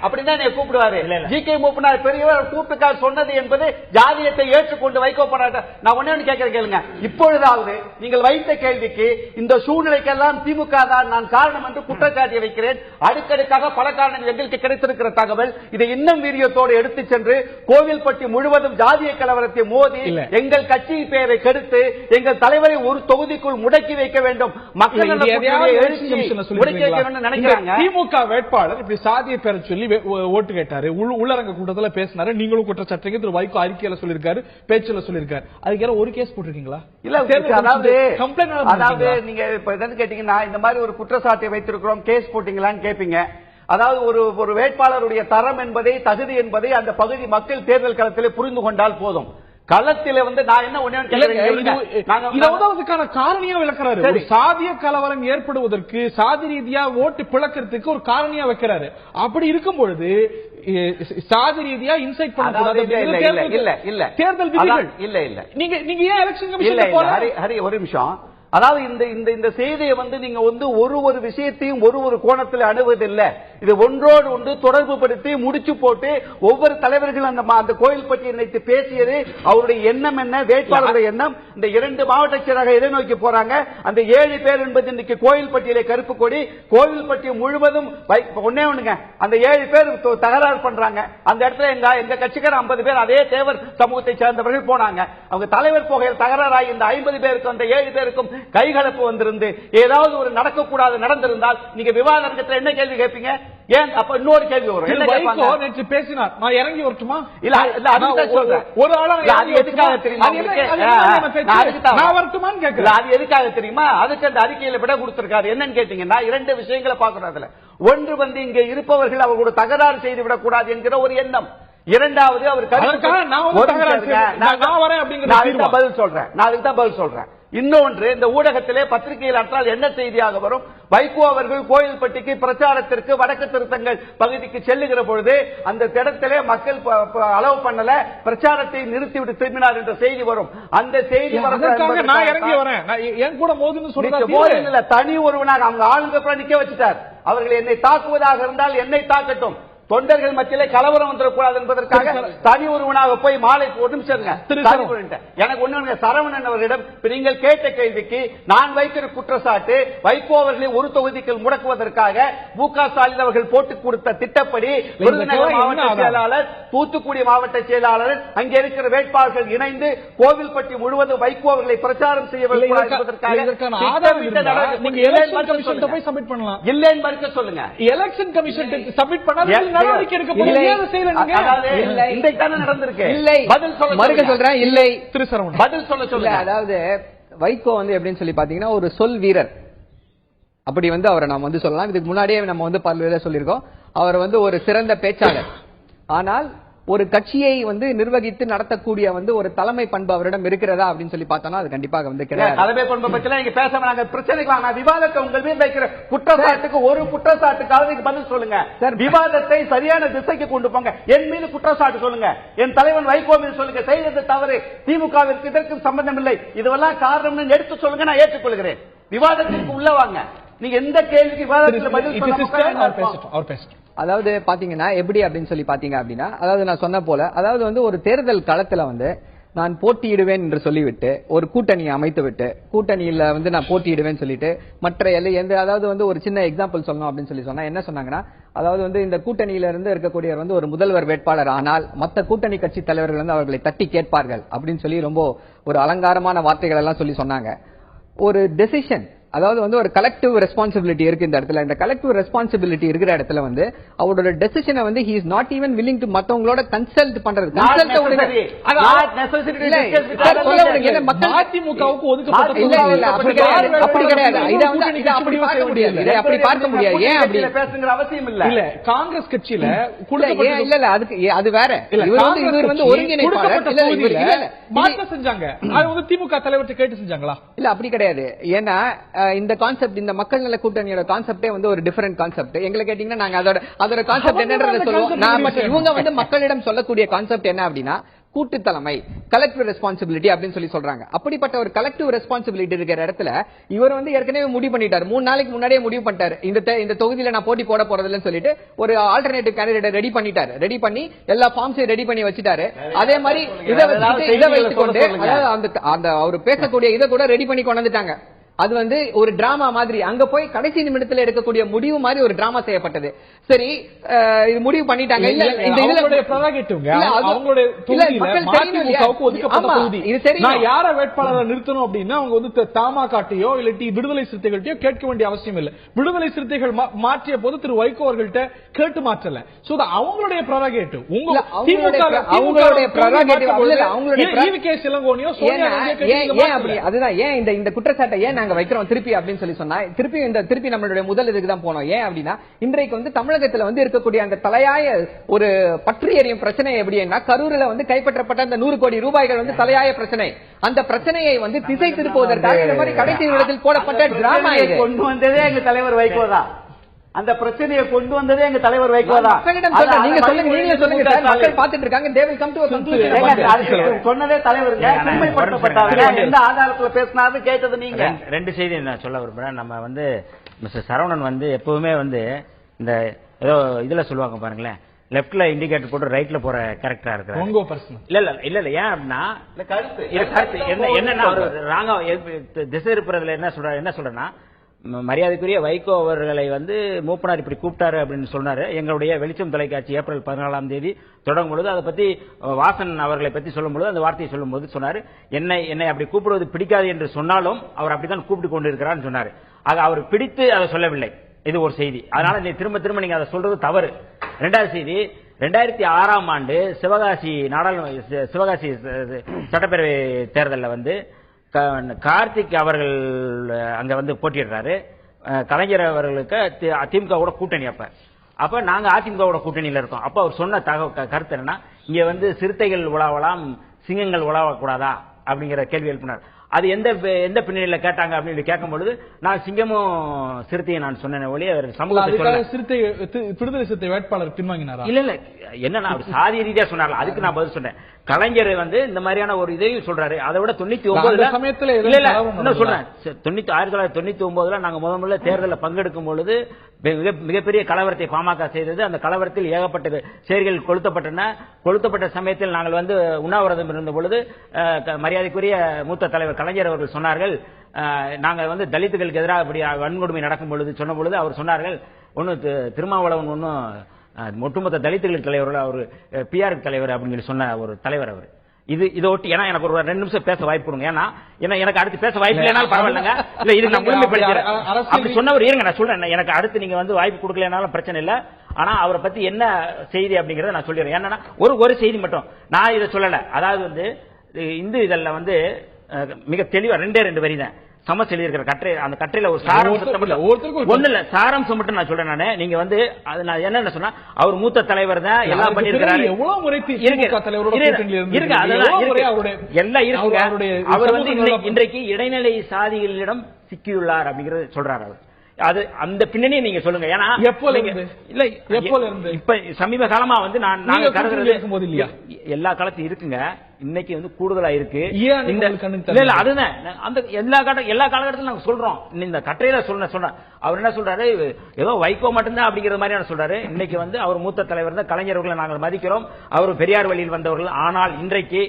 Speaker 2: அப்படின்னா நீ கூப்பிடுவாரு. ஜி.கே. மூப்பனார் பெரியவர் கூப்பிட்டுக்கார் சொன்னது என்பது ஜாதியத்தை ஏற்றுக்கொண்டு வைகோ போராட்ட. நான் ஒண்ணு கேட்கிறேன் கேளுங்க. இப்பொழுதாவது நீங்கள் வைத்த கேள்விக்கு இந்த சூழ்நிலைக்கெல்லாம் திமுக தான் நான் காரணம் என்று குற்றச்சாட்டியை வைக்கிறேன். அடுக்கடுக்காக பல காரணங்கள் எங்களுக்கு கிடைத்திருக்கிற தகவல். இதை இன்னும் வீரியத்தோடு எடுத்து சென்று கோவில்பட்டி முழுவதும் ஜாதிய கலவரத்தை மோதி எங்கள் கட்சி பெயரை கெடுத்து எங்கள் தலைவரை ஒரு தொகுதிக்குள் முடக்கி வைக்க வேண்டும், மக்கள் நினைக்கிறாங்க.
Speaker 1: திமுக வேட்பாளர் இப்படி சாதிய பேரை சொல்லி ஓட்டு கேட்டாரு, உள்ளரங்க கூட்டத்தில் பேசினாரு. நீங்களும் குற்றச்சாட்டுங்க. திரு வைகோ அறிக்கையில சொல்லியிருக்காரு, பேச்சுல சொல்லியிருக்காரு. அதுக்கு ஒரு கேஸ் போட்டிருக்கீங்களா?
Speaker 2: இல்ல, அதாவது நீங்க இப்ப என்னன்னு கேட்டீங்கன்னா, இந்த மாதிரி ஒரு குற்றச்சாட்டை வைத்திருக்கிறோம், கேஸ் போட்டீங்களான்னு கேட்பீங்க. அதாவது ஒரு வேட்பாளருடைய தரம் என்பதை, தகுதி என்பதை அந்த பகுதி மக்கள் தேர்தல் களத்தில் புரிந்து கொண்டால் போதும். களத்தில நான் என்ன
Speaker 1: ஒன்றுக்கான காரணியா விளக்குறாரு. ஒரு சாதிய கலவரம் ஏற்படுவதற்கு சாதி ரீதியா ஓட்டு பிளக்கிறதுக்கு ஒரு காரணியா வைக்கிறாரு. அப்படி இருக்கும் பொழுது சாதி ரீதியா இன்சைட் பண்ணக்கூடாது.
Speaker 2: இல்ல இல்ல
Speaker 1: தேர்தல் விதிகள்
Speaker 2: இல்ல இல்ல.
Speaker 1: நீங்க ஏன் எலெக்ஷன் கமிஷன்
Speaker 2: ஹரி ஒரு நிமிஷம். அதாவது இந்த இந்த இந்த செய்தியை நீங்க ஒரு விஷயத்தையும் ஒரு கோணத்தில் அணுவதில்லை. இது ஒன்றோடு ஒன்று தொடர்பு படுத்தி முடிச்சு போட்டு ஒவ்வொரு தலைவர்கள் அந்த கோயில் பற்றி நினைத்து பேசியது அவருடைய எண்ணம் என்ன, வேட்பாளருடைய எண்ணம். இந்த 2 மாவட்ட செயலாளர் எதை நோக்கி போறாங்க? அந்த 7 பேர் என்பது இன்னைக்கு கோயில் பட்டியலை கருப்பு கொடி, கோயில் பட்டியல் முழுவதும் ஒன்னே ஒண்ணுங்க, அந்த 7 பேர் தகராறு பண்றாங்க. அந்த இடத்துல எங்க கட்சிக்கார 50 பேர் அதே தேவர் சமூகத்தை சேர்ந்தவர்கள் போனாங்க. அவங்க தலைவர் போகையில் தகராறாகி இந்த 50 பேருக்கும் அந்த 7 பேருக்கும் கைகலப்பு வந்திருந்து ஏதாவது ஒரு நடக்கக்கூடாது நடந்திருந்தால் நீங்க விவாத அரங்கத்தில் என்ன கேள்வி கேட்பீங்க? ஏன் அப்ப இன்னொரு கேள்வி வரும், என்ன கேட்பாங்க?
Speaker 1: நேற்று பேசினார், நான் இறங்கி வரட்டுமா?
Speaker 2: இல்ல அதுதான் சொல்றேன்.
Speaker 1: ஒரு ஆளா
Speaker 2: அது எதுக்காக தெரியுமா?
Speaker 1: நான் வரட்டுமான்னு கேட்கிறேன்.
Speaker 2: அது எதுக்காக தெரியுமா? அதுக்கு அந்த அறிக்கையில விட கொடுத்திருக்காரு. என்னன்னு கேட்டீங்கன்னா 2 விஷயங்களை பார்க்கணும். அதுல ஒன்று இங்க இருப்பவர்கள் அவர்களோட தகராறு செய்து விடக்கூடாது என்கிற ஒரு எண்ணம். இரண்டாவது அவர் பதில் சொல்றேன். இன்னொன்று, இந்த ஊடகத்திலே பத்திரிகையில் அற்றால் என்ன செய்தியாக வரும்? வைகோ அவர்கள் கோயில்பட்டிக்கு பிரச்சாரத்திற்கு வடக்கு திருத்தங்கள் பகுதிக்கு செல்லுகிற பொழுது அந்த இடத்திலே மக்கள் அளவு பண்ணல, பிரச்சாரத்தை நிறுத்திவிட்டு திரும்பினார் என்ற செய்தி வரும். அந்த செய்தி
Speaker 1: நான் இறங்கி வரேன், என் கூட மோதுன்னு சொல்ல
Speaker 2: தனி ஒருவனாக அவங்க ஆளுங்க நிக்க வச்சுட்டார். அவர்கள் என்னை தாக்குவதாக இருந்தால் என்னை தாக்கட்டும், தொண்டர்கள் மத்தியிலே கலவரம் வந்துடக்கூடாது என்பதற்காக தனி ஒருவனாக போய் மாலை ஒரு நிமிஷம் எனக்கு ஒண்ணு சரவணன் அவர்களிடம் நீங்கள் கேட்ட கேள்விக்கு நான் வைக்கிற குற்றச்சாட்டு வைகோ அவர்களை ஒரு தொகுதிக்கு முடக்குவதற்காக மு.க. ஸ்டாலின் அவர்கள் போட்டு கொடுத்த திட்டப்படி விருதுநகர் மாவட்ட செயலாளர், தூத்துக்குடி மாவட்ட செயலாளர், அங்கே இருக்கிற வேட்பாளர்கள் இணைந்து கோவில்பட்டி முழுவதும் வைகோ அவர்களை பிரச்சாரம் செய்ய இல்லைன்னு மறுக்க சொல்லுங்க.
Speaker 1: எலெக்ஷன் கமிஷன் சப்மிட் பண்ண
Speaker 3: அதாவது வைகோ எப்படின்னு சொல்லி பாத்தீங்கன்னா ஒரு சொல் வீரர், அப்படி அவரை நாம் சொல்லலாம். இதுக்கு முன்னாடியே நம்ம பல்வேறு சொல்லியிருக்கோம். அவர் ஒரு சிறந்த பேச்சாளர். ஆனால் ஒரு கட்சியை நிர்வகித்து நடத்தக்கூடிய ஒரு தலைமை பண்பு அவரிடம் இருக்கிறதா அப்படின்னு சொல்லி பார்த்தோம்னா அது கண்டிப்பாக கிடையாது.
Speaker 2: தலைமை பண்பு பற்றி நீங்க பேச வேணாங்க, பிரச்சனைக்கு வாங்க. விவாதத்தை உங்கள் மீது வைக்கிற குற்றச்சாட்டுக்கு ஒரு குற்றச்சாட்டுக்காக பதில் சொல்லுங்க. விவாதத்தை சரியான திசைக்கு கொண்டு போங்க. என் மீது குற்றச்சாட்டு சொல்லுங்க, என் தலைவன் வைகோ மீது சொல்லுங்க. செய்தது தவறு, திமுகவிற்கு இதற்கு சம்பந்தம் இல்லை, இதுவெல்லாம் காரணம் எடுத்து சொல்லுங்க, நான் ஏற்றுக்கொள்கிறேன். விவாதத்திற்கு உள்ள வாங்க. நீங்க எந்த கேள்விக்கு விவாதத்தில் பதில்
Speaker 3: அதாவது பாத்தீங்கன்னா எப்படி அப்படின்னு சொல்லி பாத்தீங்க அப்படின்னா, அதாவது நான் சொன்ன போல, அதாவது ஒரு தேர்தல் களத்துல நான் போட்டியிடுவேன் என்று சொல்லிவிட்டு ஒரு கூட்டணியை அமைத்து விட்டு கூட்டணியில நான் போட்டியிடுவேன் சொல்லிட்டு மற்ற அதாவது ஒரு சின்ன எக்ஸாம்பிள் சொல்லணும் அப்படின்னு சொல்லி சொன்னா என்ன சொன்னாங்கன்னா, அதாவது இந்த கூட்டணியில இருந்து இருக்கக்கூடிய ஒரு முதல்வர் வேட்பாளர் ஆனால் மற்ற கூட்டணி கட்சி தலைவர்கள் அவர்களை தட்டி கேட்பார்கள் அப்படின்னு சொல்லி ரொம்ப ஒரு அலங்காரமான வார்த்தைகள் எல்லாம் சொல்லி சொன்னாங்க. ஒரு டெசிஷன், அதாவது ஒரு கலெக்டிவ் ரெஸ்பான்சிபிலிட்டி இருக்கு இந்த இடத்துல. இந்த கலெக்டிவ் ரெஸ்பான்சிபிலிட்டி இருக்கிற இடத்துல அவரோட டெசிஷனை he is not even willing to மத்தவங்களோட கன்சல்ட் பண்றது.
Speaker 1: அதிமுகவுக்கு ஒதுக்கப்பட்ட
Speaker 3: அப்படி கிடையாது. அப்படி பார்க்க முடியாது. ஏன் அப்படி
Speaker 2: பேசுங்கிற அவசியம் இல்ல.
Speaker 1: இல்ல காங்கிரஸ் கட்சியில
Speaker 3: இல்ல அதுக்கு அது வேற. இவர் ஒருங்கிணைப்பாளர்
Speaker 1: மாற்ற செஞ்சாங்க. அது திமுக தலைவர்கிட்ட கேட்டு செஞ்சாங்களா?
Speaker 3: இல்ல அப்படி கிடையாது. ஏன்னா இந்த கான்செப்ட், இந்த மக்கள் நல கூட்டணியோட கான்செப்டே ஒரு டிஃபரெண்ட் கான்செப்ட். எங்களை கேட்டீங்கன்னா நாங்க அதோட கான்செப்ட் என்னன்றதை சொல்லுவோம். இவங்க மக்களிடம் சொல்லக்கூடிய கான்செப்ட் என்ன அப்படின்னா கூட்டு தலைமை, கலெக்டிவ் ரெஸ்பான்சிபிலிட்டி அப்படின்னு சொல்லி சொல்றாங்க. அப்படிப்பட்ட ஒரு கலெக்டிவ் ரெஸ்பான்சிபிலிட்டி இருக்கிற இடத்துல இவர் ஏற்கனவே முடிவு பண்ணிட்டார். 3 நாளைக்கு முன்னாடியே முடிவு பண்ணிட்டாரு, இந்த தொகுதியில நான் போட்டி போட போறதில்லைன்னு சொல்லிட்டு ஒரு ஆல்டர்னேட்டிவ் கேண்டிடேட் ரெடி பண்ணிட்டாரு. ரெடி பண்ணி எல்லா ஃபார்ம்ஸையும் ரெடி பண்ணி வச்சுட்டாரு. அதே மாதிரி இதை வைத்துக்கொண்டு அந்த அவர் பேசக்கூடிய இதை கூட ரெடி பண்ணி கொண்டு வந்துட்டாங்க. அது ஒரு டிராமா மாதிரி, அங்க போய் கடைசி நிமிடத்தில் எடுக்கக்கூடிய முடிவு மாதிரி ஒரு டிராமா செய்யப்பட்டது. சரி, இது முடிவு பண்ணிட்டாங்க. இல்ல இந்த
Speaker 1: அவங்களுடைய பிரரோகேட்டிவ்ங்க, அவங்களுடைய அதிமுகவுக்கு ஒதுக்கப்பட்ட தொகுதி.
Speaker 3: இது சரி,
Speaker 1: நான் யார வேட்பாளரை நிறுத்தணும் அப்படின்னா அவங்க தமாகாட்டியோ இல்லாட்டி விடுதலை சிறுத்தைகள்கிட்டயோ கேட்க வேண்டிய அவசியம் இல்லை. விடுதலை சிறுத்தைகள் மாற்றிய போது திரு வைகோ அவர்கள்ட்ட கேட்டு மாற்றல. சோ அவங்களுடைய பிரரோகேட்டிவ். அவங்களுடைய பிரரோகேட்டிவ் அவங்களுடைய சிலங்கோனியோ சோனியா
Speaker 3: அதுதான். ஏன் இந்த குற்றச்சாட்டை ஏன் வைக்கிறோம் திருப்பி அப்படின்னு சொல்லி சொன்னா, திருப்பி நம்மளுடைய முதல் இதுக்கு தான் போனோம். ஏன் அப்படின்னா இன்றைக்கு தமிழகத்துல இருக்கக்கூடிய அந்த தலையாய ஒரு பற்றி எறியும் பிரச்சனை எப்படின்னா, கரூரில் கைப்பற்றப்பட்ட அந்த 100 கோடி ரூபாய்கள் தலையாய பிரச்சனை. அந்த பிரச்சனையை திசை திருப்புவதற்காக இந்த மாதிரி கடைசி இடத்தில் போடப்பட்ட டிராமா
Speaker 2: கொண்டு வந்ததே எங்க தலைவர் வைகோ தான். அந்த பிரச்சனையை கொண்டு வந்ததே எங்க தலைவர் வைகோ தான்.
Speaker 3: மக்களிடம் சொல்றேன், நீங்க சொல்லுங்க, நீங்க சொல்லுங்க சார். மக்கள் பார்த்துட்டு இருக்காங்க. they will come to a conclusion.
Speaker 2: சொன்னதே தலைவருங்க, உண்மைப்படுத்தப்பட்டாங்க. எந்த ஆதாரத்துல பேசினாரு கேட்டது நீங்க.
Speaker 5: ரெண்டு செய்தி நான் சொல்ல விரும்புறேன். நம்ம வந்து மிஸ்டர் சரவணன் வந்து எப்பவுமே வந்து இந்த ஏதோ இதுல சொல்லுவாங்க பாருங்களேன், லெப்ட்ல இண்டிகேட்டர் போட்டு ரைட்ல போற கேரக்டரா இருக்கிறாங்க.
Speaker 1: உங்க பர்சனல்
Speaker 5: இல்ல ஏன் அப்படின்னா கருத்து என்னன்னா ராங்கா திசை இருப்பதுல என்ன சொல்றேன்னா, மரியாதைக்குரிய வைகோ அவர்களை வந்து மூப்பனார் இப்படி கூப்பிட்டாரு அப்படின்னு சொன்னாரு. எங்களுடைய வெளிச்சம் தொலைக்காட்சி ஏப்ரல் 14ஆம் தேதி தொடங்கும் பொழுது அதை பத்தி வாசன் அவர்களை பத்தி சொல்லும் பொழுது அந்த வார்த்தையை சொல்லும் போது சொன்னாரு, என்னை அப்படி கூப்பிடுவது பிடிக்காது என்று சொன்னாலும் அவர் அப்படித்தான் கூப்பிட்டு கொண்டு இருக்கிறார் சொன்னாரு. ஆக அவர் பிடித்து அதை சொல்லவில்லை. இது ஒரு செய்தி. அதனால நீ திரும்ப நீங்க அதை சொல்றது தவறு. இரண்டாவது செய்தி, 2006ஆம் ஆண்டு சிவகாசி சட்டப்பேரவை தேர்தலில் வந்து கார்த்திக் அவர்கள் அங்க வந்து போட்டியிடுறாரு. கலைஞர் அவர்களுக்கு அதிமுக கூட்டணி. அப்ப நாங்க அதிமுக கூட்டணியில இருக்கோம். அப்ப அவர் சொன்ன கருத்து என்னன்னா, இங்க வந்து சிறுத்தைகள் உலாவலாம், சிங்கங்கள் உலாவக்கூடாதா அப்படிங்கிற கேள்வி எழுப்பினார். அது எந்த பின்னணியில கேட்டாங்க அப்படின்னு கேட்கும் பொழுது நான் சிங்கமும் சிறுத்தையை நான் சொன்னேன் ஒழிய
Speaker 1: சிறுத்தை விடுதலை சிறுத்தை வேட்பாளர் பின்வாங்கினாரா?
Speaker 5: இல்ல என்னன்னா சாதி ரீதியா சொன்னார். அதுக்கு நான் பதில் சொன்னேன். கலைஞர் வந்து இந்த மாதிரியான ஒரு இதையும் சொல்றாரு. அதை விட 99
Speaker 1: சமயத்துல
Speaker 5: சொல்றேன், 1999 நாங்க முதல்ல தேர்தலில் பங்கெடுக்கும் பொழுது மிகப்பெரிய கலவரத்தை பாமக செய்தது. அந்த கலவரத்தில் ஏகப்பட்ட செயல்கள் கொளுத்தப்பட்ட சமயத்தில் நாங்கள் வந்து உண்ணாவிரதம் இருந்த பொழுது மரியாதைக்குரிய மூத்த தலைவர் கலைஞர் அவர்கள் சொன்னார்கள், நாங்க வந்து தலித்துகளுக்கு எதிராக இப்படி வன்கொடுமை நடக்கும் பொழுது சொன்ன பொழுது அவர் சொன்னார்கள், ஒன்னும் திருமாவளவன் ஒன்னும் ஒட்டுமொத்த தலித்துகள் தலைவர், அவர் பிஆர் தலைவர் அப்படின்னு சொன்ன ஒரு தலைவர் அவர். இதை ஒட்டி ஏன்னா எனக்கு ஒரு 2 நிமிஷம் பேச வாய்ப்பு கொடுங்க. ஏன்னா எனக்கு அடுத்து பேச வாய்ப்பு இல்லைனாலும் பரவாயில்லைங்க. இல்ல இது நான் முழுமைப்படுத்துறேன். அப்படி சொன்னவர் இருங்க நான் சொல்றேன். எனக்கு அடுத்து நீங்க வந்து வாய்ப்பு கொடுக்கலனாலும் பிரச்சனை இல்ல. ஆனா அவரை பத்தி என்ன செய்தி அப்படிங்கறத நான் சொல்லிடுறேன். ஏன்னா ஒரு செய்தி மட்டும் நான் இதை சொல்லல. அதாவது வந்து இந்து இதழ்ல வந்து மிக தெளிவா 2 வரி தான் சமஸ் எழுதியிருக்கிற கட்டுரை. அந்த கட்டுரையில ஒரு சாராம்சம் மட்டும் நான் சொல்றேன். நானு நீங்க வந்து அது நான் என்ன சொன்னா, அவர் மூத்த தலைவர் தான், எல்லாம் பண்ணிருக்கிறாரு, எல்லாம் இருக்குங்க. அவர் வந்து இன்றைக்கு இடைநிலை சாதிகளிடம் சிக்கியுள்ளார் அப்படிங்கறது சொல்றாரு அவர். அது அந்த பின்னணியை நீங்க சொல்லுங்க. ஏன்னா இப்ப சமீப காலமா வந்து நாங்க கருதுறது இல்லையா, எல்லா காலத்தையும் இருக்குங்க. இன்னைக்கு வந்து கூடுதலா இருக்கு. அதுதான் அந்த எல்லா காலகட்டத்திலும் நாங்க சொல்றோம். இந்த கட்டுரையில சொல்றேன். அவர் என்ன சொல்றாரு, ஏதோ வைகோ மட்டும்தான் அப்படிங்கிற மாதிரி சொல்றாரு. இன்னைக்கு வந்து அவர் மூத்த தலைவர் தான், கலைஞர்களை நாங்கள் மதிக்கிறோம், அவர் பெரியார் வழியில் வந்தவர்கள். ஆனால் இன்றைக்கு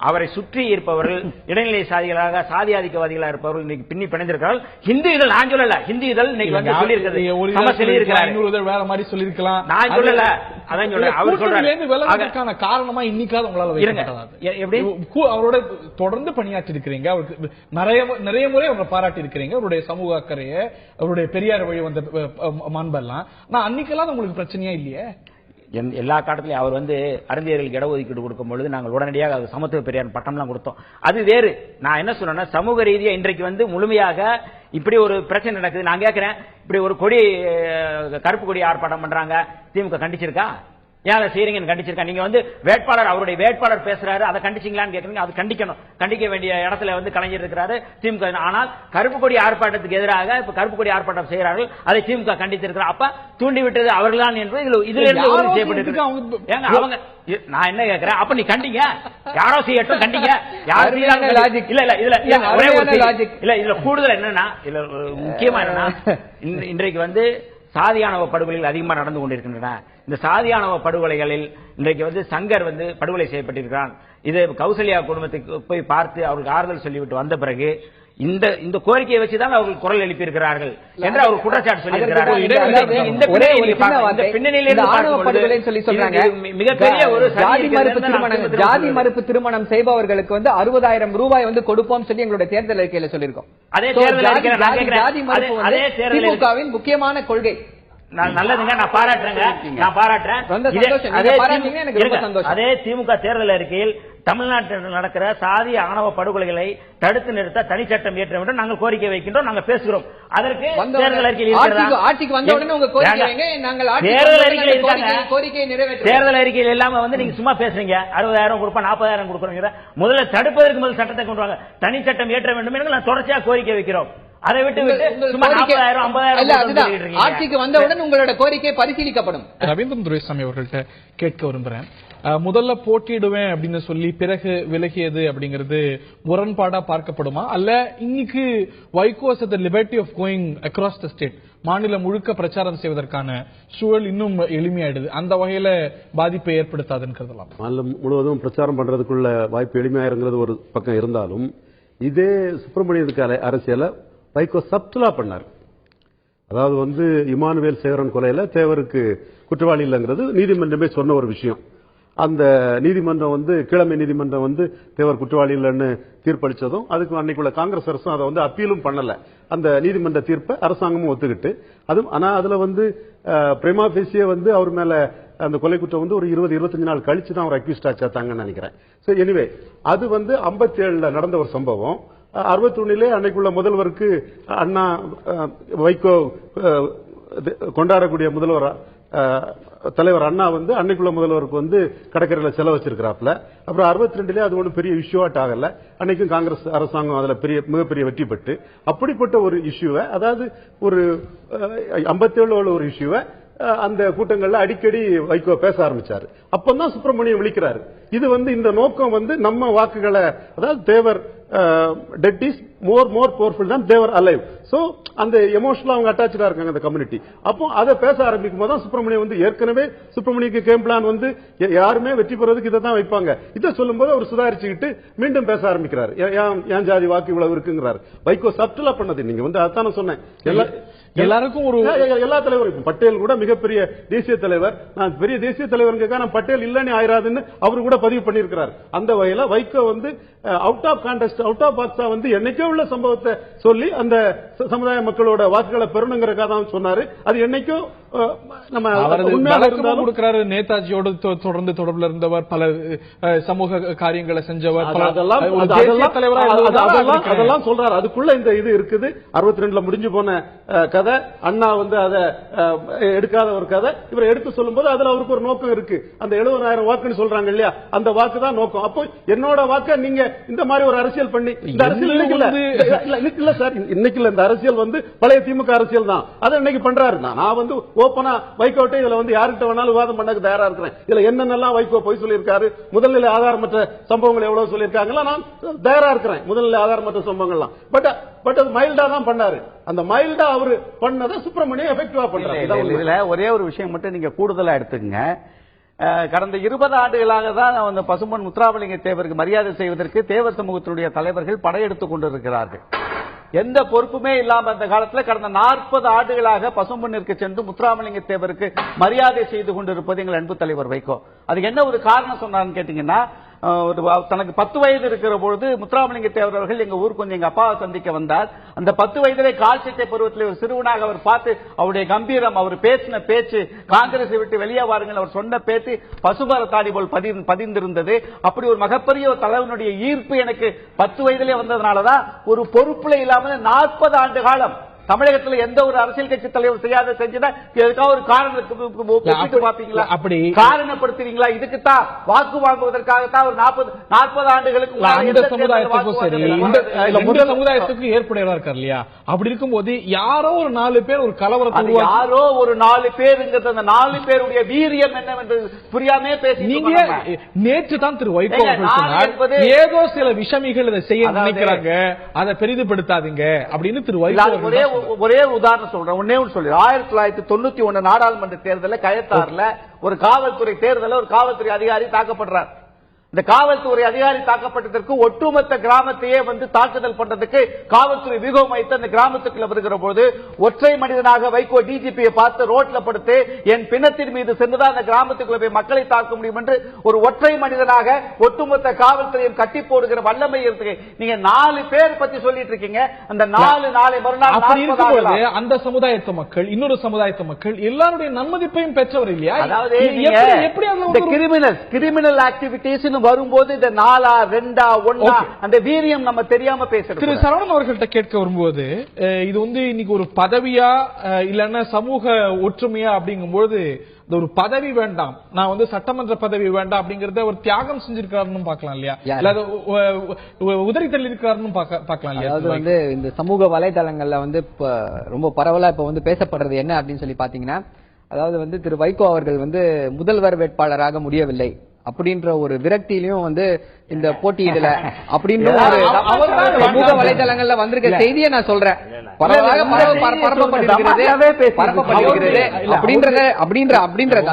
Speaker 5: அவரை சுற்றி இருப்பவர்கள் இடைநிலை சாதிகளாக, சாதி ஆதிக்கவாதிகளாக இருப்பவர்கள் இன்னைக்கு பின்னி பிணைந்திருக்கிறார்கள். ஹிந்து இதழ் நான் சொல்லல, ஹிந்து இதழ் இன்னைக்கு வந்து சொல்லியிருக்கிறார், வேற மாதிரி சொல்லியிருக்கலாம். நான் சொல்லல, அதான் சொல்றேன். அவர் சொல்றாரு காரணமா இன்னைக்காவது உங்களால எப்படி அவரோட தொடர்ந்து பணியாற்றி இருக்கிறீங்க, அவருக்கு நிறைய முறை அவரை பாராட்டி இருக்கிறீங்க, அவருடைய சமூக அக்கறைய, அவருடைய பெரியார் வழி வந்த மாண்பெல்லாம். நான் அன்னைக்கெல்லாம் உங்களுக்கு பிரச்சனையா இல்லையே? எல்லா காலத்திலையும் அவர் வந்து அருந்தியர்களுக்கு இடஒதுக்கீடு கொடுக்கும் பொழுது நாங்கள் உடனடியாக அது சமத்துவ பெரியார் பட்டம்லாம் கொடுத்தோம். அது வேறு. நான் என்ன சொல்றேன்னா, சமூக ரீதியா இன்றைக்கு வந்து முழுமையாக இப்படி ஒரு பிரச்சனை நடக்குது. நான் கேட்கிறேன், இப்படி ஒரு கருப்பு கொடி ஆர்ப்பாட்டம் பண்றாங்க, திமுக கண்டிச்சிருக்கா? ஏன் அதை செய்யறீங்கன்னு கண்டிச்சிருக்கா? நீங்க வந்து வேட்பாளர், அவருடைய வேட்பாளர் பேசுறாரு, அதை கண்டிச்சிங்களான்னு கேட்கறீங்க. அது கண்டிக்கணும். கண்டிக்க வேண்டிய இடத்துல வந்து கலைஞர் இருக்கிறாரு, திமுக. ஆனால் கருப்பு கொடி ஆர்ப்பாட்டத்துக்கு எதிராக இப்ப கருப்பு கொடி ஆர்ப்பாட்டம் செய்கிறார்கள், அதை திமுக கண்டித்திருக்கிறார். அப்ப தூண்டிவிட்டது அவர்கள்தான் என்று இதுல இருந்து உறுதி செய்யப்பட்டிருக்கு. அவங்க நான் என்ன கேட்கிறேன், அப்ப நீ கண்டிங்க, யாரோ செய்யட்டும், கண்டிங்க. யாரும் இதுல கூடுதல் என்னன்னா, இதுல முக்கியமா என்னன்னா, இன்றைக்கு வந்து சாதியானவ படுகொலைகள் அதிகமாக நடந்து கொண்டிருக்கின்றன. இந்த சாதியானவ படுகொலைகளில் இன்றைக்கு வந்து சங்கர் வந்து படுகொலை செய்யப்பட்டிருக்கிறான். இது கௌசல்யா குடும்பத்துக்கு போய் பார்த்து அவருக்கு ஆறுதல் சொல்லிவிட்டு வந்த பிறகு இந்த கோரிக்கையை வச்சுதான் அவர்கள் குரல் எழுப்பியிருக்கிறார்கள் என்று அவர் குற்றச்சாட்டு சொல்லியிருக்கிறார்கள். மிகப்பெரிய ஒரு
Speaker 3: ஜாதி மறுப்பு திருமணம் செய்பவர்களுக்கு வந்து 60,000 ரூபாய் வந்து கொடுப்போம் சொல்லி எங்களுடைய தேர்தல் அறிக்கையில சொல்லியிருக்கோம்.
Speaker 5: அதே தேர்தல்
Speaker 3: ஜாதி மறுப்பு திமுகவின் முக்கியமான கொள்கை.
Speaker 5: நல்லதுங்க, நான் பாராட்டுறேன். அதே திமுக தேர்தல் அறிக்கையில் தமிழ்நாட்டில் நடக்கிற சாதி ஆணவ படுகொலைகளை தடுத்து நிறுத்த தனிச்சட்டம் இயற்ற வேண்டும் நாங்கள் கோரிக்கை வைக்கின்றோம், நாங்கள் பேசுகிறோம். அதற்கு தேர்தல் அறிக்கையில் தேர்தல் அறிக்கையில் இல்லாம வந்து நீங்க சும்மா பேசுறீங்க, 60,000 கொடுப்போம், 40,000 கொடுக்கறோம். முதல்ல தடுப்பதற்கு முதல் சட்டத்தை கொண்டு வாங்க, தனி சட்டம் இயற்ற வேண்டும் என்று நான் தொடர்ச்சியாக கோரிக்கை வைக்கிறோம். அதை விட்டு சும்மா 40,000 50,000
Speaker 3: ஆட்சிக்கு வந்தவுடன் உங்களோட கோரிக்கை பரிசீலிக்கப்படும்.
Speaker 1: ரவீந்திரன் துரைசாமி அவர்கள்ட்ட கேட்க விரும்புறேன். முதல்ல போட்டியிடுவேன் அப்படின்னு சொல்லி பிறகு விலகியது அப்படிங்கிறது முரண்பாடா பார்க்கப்படுமா, அல்ல இன்னைக்கு Vaiko has the liberty of going across the state, மாநிலம் முழுக்க பிரச்சாரம் செய்வதற்கான சூழல் இன்னும் எளிமையாயிடுது, அந்த வகையில பாதிப்பை ஏற்படுத்தாதுன்னு கருதலாம்?
Speaker 4: மாநிலம் முழுவதும் பிரச்சாரம் பண்றதுக்குள்ள வாய்ப்பு எளிமையாயிருங்கிறது ஒரு பக்கம் இருந்தாலும், இதே சுப்பிரமணியத்துக்கு அரசியலை வைகோ சப்துலா பண்ணார். அதாவது இமானுவேல் சேகரன் கொலையில தேவருக்கு குற்றவாளி இல்லைங்கிறது நீதிமன்றமே சொன்ன ஒரு விஷயம். அந்த நீதிமன்றம் கிழமை நீதிமன்றம் தேவர் குற்றவாளி இல்லைன்னு தீர்ப்பளிச்சதும் அதுக்கு அன்னைக்குள்ள காங்கிரஸ் அரசும் அதை அப்பீலும் பண்ணல. அந்த நீதிமன்ற தீர்ப்பை அரசாங்கமும் ஒத்துக்கிட்டு ஆனா அதுல பிரேமா பேசிய அவர் மேல அந்த கொலை குற்றம் ஒரு 20-25 நாள் கழிச்சு தான் அவர் அக்யூஸ்ட் ஆச்சாத்தாங்கன்னு நினைக்கிறேன். சோ எனிவே அது 57ல நடந்த ஒரு சம்பவம். 61லே அன்னைக்குள்ள முதல்வருக்கு அண்ணா வைகோ கொண்டாடக்கூடிய முதல்வர் தலைவர் அண்ணா அன்னைக்குள்ள முதல்வருக்கு கடற்கரையில செலவச்சிருக்கிறாப்ல. அப்புறம் 62லே அது ஒன்றும் பெரிய இஷ்யூவாட் ஆகல. அன்னைக்கும் காங்கிரஸ் அரசாங்கம் அதுல மிகப்பெரிய வெற்றி பெற்று அப்படிப்பட்ட ஒரு இஷ்யூவை, அதாவது ஒரு 57 ஒரு இஷ்யூவை அந்த கூட்டங்கள்ல அடிக்கடி வைகோ பேச ஆரம்பிச்சாரு. அப்பதான் சுப்பிரமணியம் விழிக்கிறாரு. இது இந்த நோக்கம் நம்ம வாக்குகளை, அதாவது தேவர் டெட் இஸ் மோர் பவர்ஃபுல் தான் தேவர் அலைவ். சோ அந்த எமோஷனலா அவங்க அட்டாச்சா இருக்காங்க அந்த கம்யூனிட்டி. அப்போ அதை பேச ஆரம்பிக்கும் போது சுப்பிரமணியம் ஏற்கனவே சுப்பிரமணியக்கு கேம் பிளான் யாருமே வெற்றி பெறதுக்கு இதை தான் வைப்பாங்க. இதை சொல்லும் போது அவர் சுதாரிச்சுக்கிட்டு மீண்டும் பேச ஆரம்பிக்கிறார். ஏன் ஜாதி வாக்கு இவ்வளவு இருக்குங்கிறார். வைகோ சப்துலா பண்ணது. நீங்க அதான சொன்னேன்,
Speaker 1: எல்லாருக்கும் ஒரு
Speaker 4: எல்லா தலைவரும் பட்டேல் கூட மிகப்பெரிய தேசிய தலைவர், நான் பெரிய தேசிய தலைவர் நான் பட்டேல் இல்லன்னு ஆயிராதுன்னு அவரு கூட பதிவு பண்ணிருக்கிறார். அந்த வகையில Vaiko out of contest, out of பாக்ஸா என்னைக்கோ உள்ள சம்பவத்தை சொல்லி அந்த சமுதாய மக்களோட வாக்குகளை பெறணுங்கிறக்காக தான் சொன்னாரு. அது என்னைக்கோ நம்ம
Speaker 1: கொடுக்கிறாரு. நேதாஜியோடு தொடர்ந்து தொடர்புல இருந்தவர், பல சமூக காரியங்களை செஞ்சவர்,
Speaker 4: அதெல்லாம் சொல்றாரு. அதுக்குள்ள இந்த இது இருக்குது. 62ல முடிஞ்சு போன கதை, அண்ணா அதை எடுக்காத ஒரு கதை. இவரை எடுத்து சொல்லும் போது அதுல அவருக்கு ஒரு நோக்கம் இருக்கு. அந்த 70,000 வாக்குன்னு சொல்றாங்க இல்லையா, அந்த வாக்கு தான் நோக்கம். அப்போ என்னோட வாக்க நீங்க இந்த மாதிரி ஒரு அரசியல் பண்ணி, இந்த அரசியல் இல்ல சார், இன்னைக்கு இந்த அரசியல் பழைய திமுக அரசியல் தான். அதை இன்னைக்கு பண்றாரு. நான் ஓபனா வைகோட்டை இதுல யார்கிட்ட வேணாலும் விவாதம் பண்ண தயாரா இருக்கிறேன். இதுல என்னென்னலாம் வைகோ போய் சொல்லியிருக்காரு, முதல்நிலை ஆதாரமற்ற சம்பவங்கள் எவ்வளவு சொல்லியிருக்காங்களா, நான் தயாரா இருக்கிறேன். முதல்நிலை ஆதாரமற்ற சம்பவங்கள்லாம் பட் அது மைல்டா தான் பண்ணாரு. அந்த மைல்டா அவரு பண்ணதை சுப்பிரமணியம் எஃபெக்டிவா பண்றாரு.
Speaker 2: இதுல ஒரே ஒரு விஷயம் மட்டும் நீங்க கூடுதலா எடுத்துங்க. கடந்த 20 ஆண்டுகளாக தான் பசும்பொன் முத்துராமலிங்க தேவருக்கு மரியாதை செய்வதற்கு தேவர் சமூகத்தினுடைய தலைவர்கள் படையெடுத்துக் கொண்டிருக்கிறார்கள். எந்த பொறுப்புமே இல்லாம அந்த காலத்துல கடந்த 40 ஆண்டுகளாக பசும்பொன்னிற்கு சென்று முத்துராமலிங்க தேவருக்கு மரியாதை செய்து கொண்டிருப்பது எங்கள் அன்பு தலைவர் வைகோ. அதுக்கு என்ன ஒரு காரணம் சொன்னான்னு கேட்டீங்கன்னா, தனக்கு 10 வயது இருக்கிற பொழுது முத்துராமலிங்க தேவர் அவர்கள் எங்க ஊருக்கு கொஞ்சம் எங்க அப்பாவை சந்திக்க வந்தார். அந்த 10 வயதிலே கால்சட்டை பருவத்தில் ஒரு சிறுவனாக அவர் பார்த்து அவருடைய கம்பீரம், அவர் பேசின பேச்சு, காங்கிரஸை விட்டு வெளியே வாருங்கள் அவர் சொன்ன பேச்சு பசுமர தாடி போல் பதிந்திருந்தது. அப்படி ஒரு மகப்பெரிய ஒரு தலைவனுடைய ஈர்ப்பு எனக்கு 10 வயதிலே வந்ததுனாலதான் ஒரு பொறுப்புல இல்லாமல் 40 ஆண்டு காலம் தமிழகத்தில் எந்த ஒரு அரசியல் கட்சி தலைவர் செய்யாத செஞ்சதா எதுக்காக ஒரு காரணம் பாப்பீங்களா, அப்படி காரணப்படுத்துறீங்களா? இதுக்குத்தான் வாக்கு வாங்குவதற்காகத்தான் ஒரு 40 ஆண்டுகளுக்கு
Speaker 1: அந்த சமுதாயத்துக்கும் சரி இந்த சமுதாயத்துக்கும் ஏற்புடையவா இருக்கார் இல்லையா? அப்படி இருக்கும்போது யாரோ ஒரு 4 பேர் ஒரு கலவரத்தை,
Speaker 2: யாரோ ஒரு 4 பேருங்கிறது அந்த 4 பேருடைய வீரியம் என்னவென்று புரியாமே பேசி
Speaker 1: நீங்க நேற்று தான் திரு வைகோ ஏதோ சில விஷமிகள் இதை செய்ய நினைக்கிறாங்க, அதை பெரிதுபடுத்தாதீங்க அப்படின்னு திரு வைகோ
Speaker 2: ஒரே உதாரணம் சொல்றேன். ஒன்னே ஒன்று சொல்லி 1991 நாடாளுமன்ற தேர்தலில் கயத்தாறுல ஒரு காவல்துறை தேர்தலில் ஒரு காவல்துறை அதிகாரி தாக்கப்படுறார். இந்த காவல்துறை அதிகாரி தாக்கப்பட்டதற்கு ஒட்டுமொத்த கிராமத்தையே தாக்குதல் பண்றதுக்கு காவல்துறை வியூகம் வைத்து அந்த கிராமத்துக்குள்ள வருகிற போது ஒற்றை மனிதனாக வைகோ டிஜிபியை பார்த்து ரோட்ல படுத்து என் பிணத்தின் மீது சென்றுதான் அந்த கிராமத்துக்குள்ள போய் மக்களை தாக்க முடியும் என்று ஒரு ஒற்றை மனிதனாக ஒட்டுமொத்த காவல்துறையும் கட்டி போடுகிற வல்லமை இருக்கு. நீங்க 4 பேர் பத்தி சொல்லிட்டு இருக்கீங்க. அந்த 4 நாளை மறுநாள்
Speaker 1: அந்த சமுதாயத்து மக்கள் இன்னொரு சமுதாயத்து மக்கள் எல்லாருடைய நன்மதிப்பையும் பெற்றவர் இல்லையா?
Speaker 2: அதாவது கிரிமினல் ஆக்டிவிட்டிஸ் வந்து வரும்போது இந்த 4 2 1 அந்த வீரியம் நம்ம தெரியாம பேசுறோம்.
Speaker 1: திரு சரவணன் அவர்கள்ட்ட கேட்க வரும்போது இது வந்து இன்னைக்கு ஒரு பதவியா இல்லன்னா சமூக ஒற்றுமையா அப்படிங்கும்போது ஒரு பதவி வேண்டாம், நான் வந்து சட்டமன்ற பதவி வேண்டாம் அப்படிங்கறத ஒரு தியாகம் செஞ்சிருக்காருன்னு பாக்கலாம் இல்லையா, இல்ல உதறி தள்ளி இருக்காருன்னு பாக்கலாம் இல்லையா?
Speaker 3: அதாவது வந்து இந்த சமூக வலைதளங்கள்ல வந்து ரொம்ப பரவலா இப்ப வந்து பேசப்படுறது என்ன அப்படின்னு சொல்லி பாத்தீங்கன்னா, அதாவது வந்து திரு வைகோ அவர்கள் வந்து முதல்வர் வேட்பாளராக முடியவில்லை அப்படின்ற ஒரு விரக்தியிலையும் வந்து இந்த போட்டியிடல அப்படின்ற ஒரு சமூக வலைதளங்கள்ல வந்திருக்க செய்தியை நான் சொல்றேன். பரவலாக பரப்பப்பட்டிருக்கிறது அப்படின்ற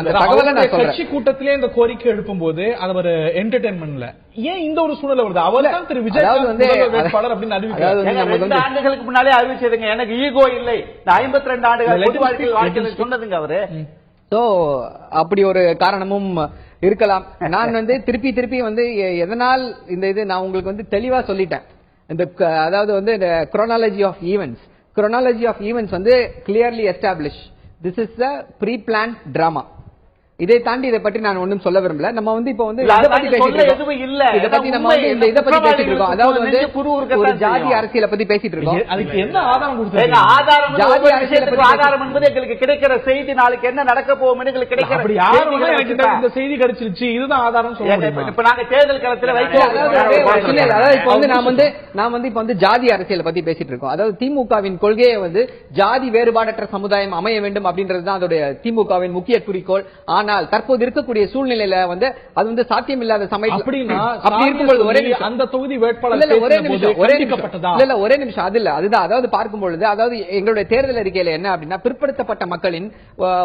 Speaker 3: அந்த தகவலை நான் சொல்றேன்.
Speaker 1: கட்சி கூட்டத்திலே இந்த கோரிக்கை எழுப்பும் போது அது ஒரு என்டர்டெயின்மெண்ட்ல ஏன் இந்த ஒரு சூழல் வருது? அவர் தான் திரு விஜய் வேட்பாளர் அப்படின்னு அறிவிக்கிறார்.
Speaker 2: 2 ஆண்டுகளுக்கு முன்னாலே அறிவிச்சதுங்க. எனக்கு ஈகோ இல்லை, 52 ஆண்டுகள் சொன்னதுங்க அவரு.
Speaker 3: சோ அப்படி ஒரு காரணமும் இருக்கலாம். நான் வந்து திருப்பி வந்து எதனால் இந்த இது நான் உங்களுக்கு வந்து தெளிவா சொல்லிட்டேன். இந்த அதாவது வந்து இந்த chronology of events வந்து clearly established. This is a pre-planned drama. இதை தாண்டி இதை பற்றி நான் ஒன்றும் சொல்ல விரும்பல. நம்ம வந்து இப்ப வந்து இதை பத்தி பேசிட்டு இருக்கோம். அதாவது வந்து ஒரு ஜாதி அரசியலை பத்தி பேசிட்டு இருக்கோம்.
Speaker 1: அதுக்கு என்ன ஆதாரம் கொடுத்தாங்க?
Speaker 2: ஜாதி அரசியலுக்கு ஆதாரம் என்பது எங்களுக்கு கிடைக்கிற செய்தி, நாளைக்கு என்ன நடக்க போகும் எங்களுக்கு கிடைக்கிற
Speaker 1: இந்த செய்தி கிடைச்சிருச்சு, இதுதான் ஆதாரம் சொல்லுங்க.
Speaker 2: இப்ப நாங்க தேர்தல் களத்துல
Speaker 3: அதாவது இப்ப வந்து நான் வந்து இப்ப வந்து ஜாதி அரசியலை பத்தி பேசிட்டு இருக்கோம். அதாவது திமுகவின் கொள்கையை வந்து ஜாதி வேறுபாடற்ற சமுதாயம் அமைய வேண்டும் அப்படின்றதுதான் அதோட திமுகவின் முக்கிய குறிக்கோள். ஆனால் தற்போது இருக்கக்கூடிய சூழ்நிலையில வந்து அது வந்து சாத்தியம் இல்லாத சமயம்.
Speaker 1: அப்படின்னா அப்படி இருக்கும்போது அந்த தொகுதி வேட்பாளர்
Speaker 3: ஒரே நிமிஷம் அதுதான் அதாவது பார்க்கும்பொழுது, அதாவது எங்களுடைய தேர்தல் அறிக்கையில என்ன அப்படின்னா, பிற்படுத்தப்பட்ட மக்களின்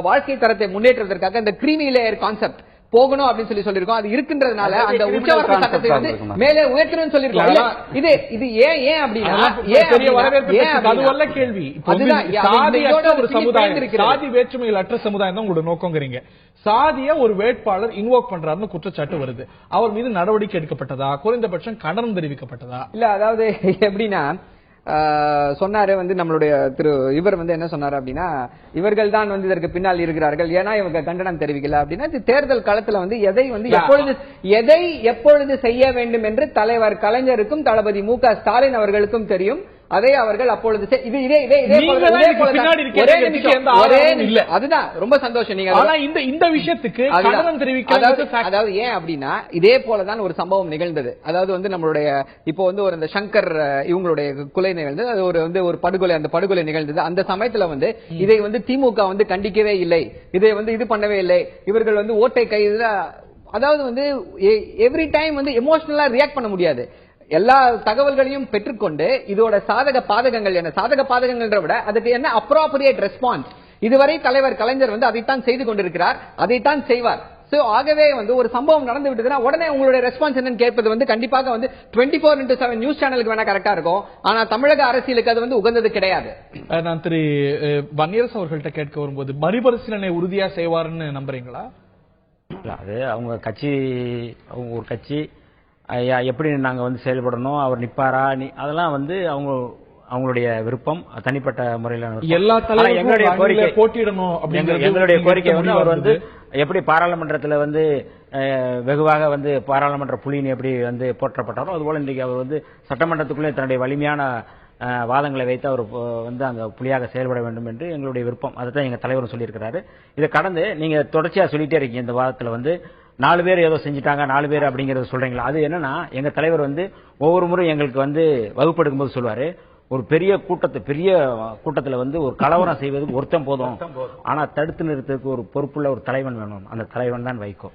Speaker 3: வாழ்க்கை தரத்தை முன்னேற்றுவதற்காக இந்த கிரீமி லேயர் கான்செப்ட் போகணும் அப்படின்னு சொல்லிருக்கோம். அது இருக்கின்றதுனால அந்த உச்சவர்க்க சட்டத்தை வந்து மேலே உயர்த்தணும்னு சொல்லிருக்கோம். இது ஏன் அப்படின்னா
Speaker 1: அதுவல்ல கேள்வி. சாதியற்ற ஒரு சமுதாயம், சாதி வேற்றுமையில் அற்ற சமுதாயம் தான் உங்களோட நோக்கங்கிறீங்க. சாதிய ஒரு வேட்பாளர் இன்வோக் பண்றாருன்னு குற்றச்சாட்டு வருது. அவர் மீது நடவடிக்கை எடுக்கப்பட்டதா, குறைந்தபட்சம் கண்டனம் தெரிவிக்கப்பட்டதா?
Speaker 3: இல்ல அதாவது எப்படின்னா சொன்னாரு வந்து நம்மளுடைய திரு இவர் வந்து என்ன சொன்னாரு அப்படின்னா, இவர்கள் தான் வந்து இதற்கு பின்னால் இருக்கிறார்கள், ஏன்னா இவங்க கண்டனம் தெரிவிக்கல அப்படின்னா, தேர்தல் களத்துல வந்து எதை எப்பொழுது செய்ய வேண்டும் என்று தலைவர் கலைஞருக்கும் தளபதி மு.க. ஸ்டாலின் அவர்களுக்கும் தெரியும். அதை அவர்கள் அப்பொழுது அதுதான் ரொம்ப சந்தோஷம். நீங்க
Speaker 1: இந்த விஷயத்துக்கு
Speaker 3: அதாவது ஏன் அப்படின்னா, இதே போலதான் ஒரு சம்பவம் நிகழ்ந்தது. அதாவது வந்து நம்மளுடைய இப்போ வந்து ஒரு இந்த சங்கர் இவங்களுடைய கொலை நிகழ்ந்தது. அது ஒரு வந்து ஒரு படுகொலை, அந்த படுகொலை நிகழ்ந்தது. அந்த சமயத்துல வந்து இதை வந்து திமுக வந்து கண்டிக்கவே இல்லை, இதை வந்து இது பண்ணவே இல்லை. இவர்கள் வந்து ஓட்டை கைது, அதாவது வந்து எவ்ரி டைம் வந்து எமோஷனலா ரியாக்ட் பண்ண முடியாது. எல்லா தகவல்களையும் பெற்றுக்கொண்டு இதோட சாதக பாதகங்கள் என்ன, சாதக பாதகங்கள்ன்ற விட அதுக்கு என்ன அப்ரோப்ரியேட் ரெஸ்பான்ஸ், இதுவரை தலைவர் கலைஞர் வந்து அதைத்தான் செய்து கொண்டிருக்கிறார், அதைத்தான் செய்வார். ஆகவே வந்து ஒரு சம்பவம் நடந்து விட்டதுன்னா உடனே உங்களுடைய ரெஸ்பான்ஸ் என்னன்னு கேட்பது வந்து கண்டிப்பாக வந்து 24/7 நியூஸ் சேனலுக்கு வேணா கரெக்டா இருக்கும். ஆனா தமிழக அரசியலுக்கு அது வந்து உகந்தது கிடையாது.
Speaker 1: நான் திரு வன்னியரசு அவர்கள்ட்ட கேட்க வரும்போது, மறுபரிசீலனை உறுதியா செய்வாருன்னு நம்புறீங்களா?
Speaker 5: அது அவங்க கட்சி, அவங்க ஒரு கட்சி எப்படி நாங்க வந்து செயல்படணும், அவர் நிப்பாரா அதெல்லாம் வந்து அவங்களுடைய விருப்பம், தனிப்பட்ட முறையில்.
Speaker 1: எல்லா எங்களுடைய கோரிக்கை போட்டியிடணும்,
Speaker 5: எங்களுடைய கோரிக்கை வந்து அவர் வந்து எப்படி பாராளுமன்றத்தில் வந்து வெகுவாக வந்து பாராளுமன்ற புலின்னு எப்படி வந்து போற்றப்பட்டாரோ அதுபோல இன்றைக்கு அவர் வந்து சட்டமன்றத்துக்குள்ளே தன்னுடைய வலிமையான வாதங்களை வைத்து அவர் வந்து அங்க புலியாக செயல்பட வேண்டும் என்று எங்களுடைய விருப்பம். அதைத்தான் எங்க தலைவரும் சொல்லியிருக்கிறாரு. இதை கடந்து நீங்க தொடர்ச்சியா சொல்லிட்டே இருக்கீங்க. இந்த வாதத்துல வந்து 4 பேர் ஏதோ செஞ்சுட்டாங்க, 4 பேர் அப்படிங்கறத சொல்றீங்களா? அது என்னன்னா, எங்க தலைவர் வந்து ஒவ்வொரு முறை எங்களுக்கு வந்து வகுப்பெடுக்கும் போது சொல்லுவாரு, ஒரு பெரிய கூட்டத்துல வந்து ஒரு கலவரம் செய்வதற்கு ஒருத்தம் போதும், ஆனா தடுத்து நிறுத்ததுக்கு ஒரு பொறுப்புள்ள ஒரு தலைவன் வேணும். அந்த தலைவன் தான் வைகோ.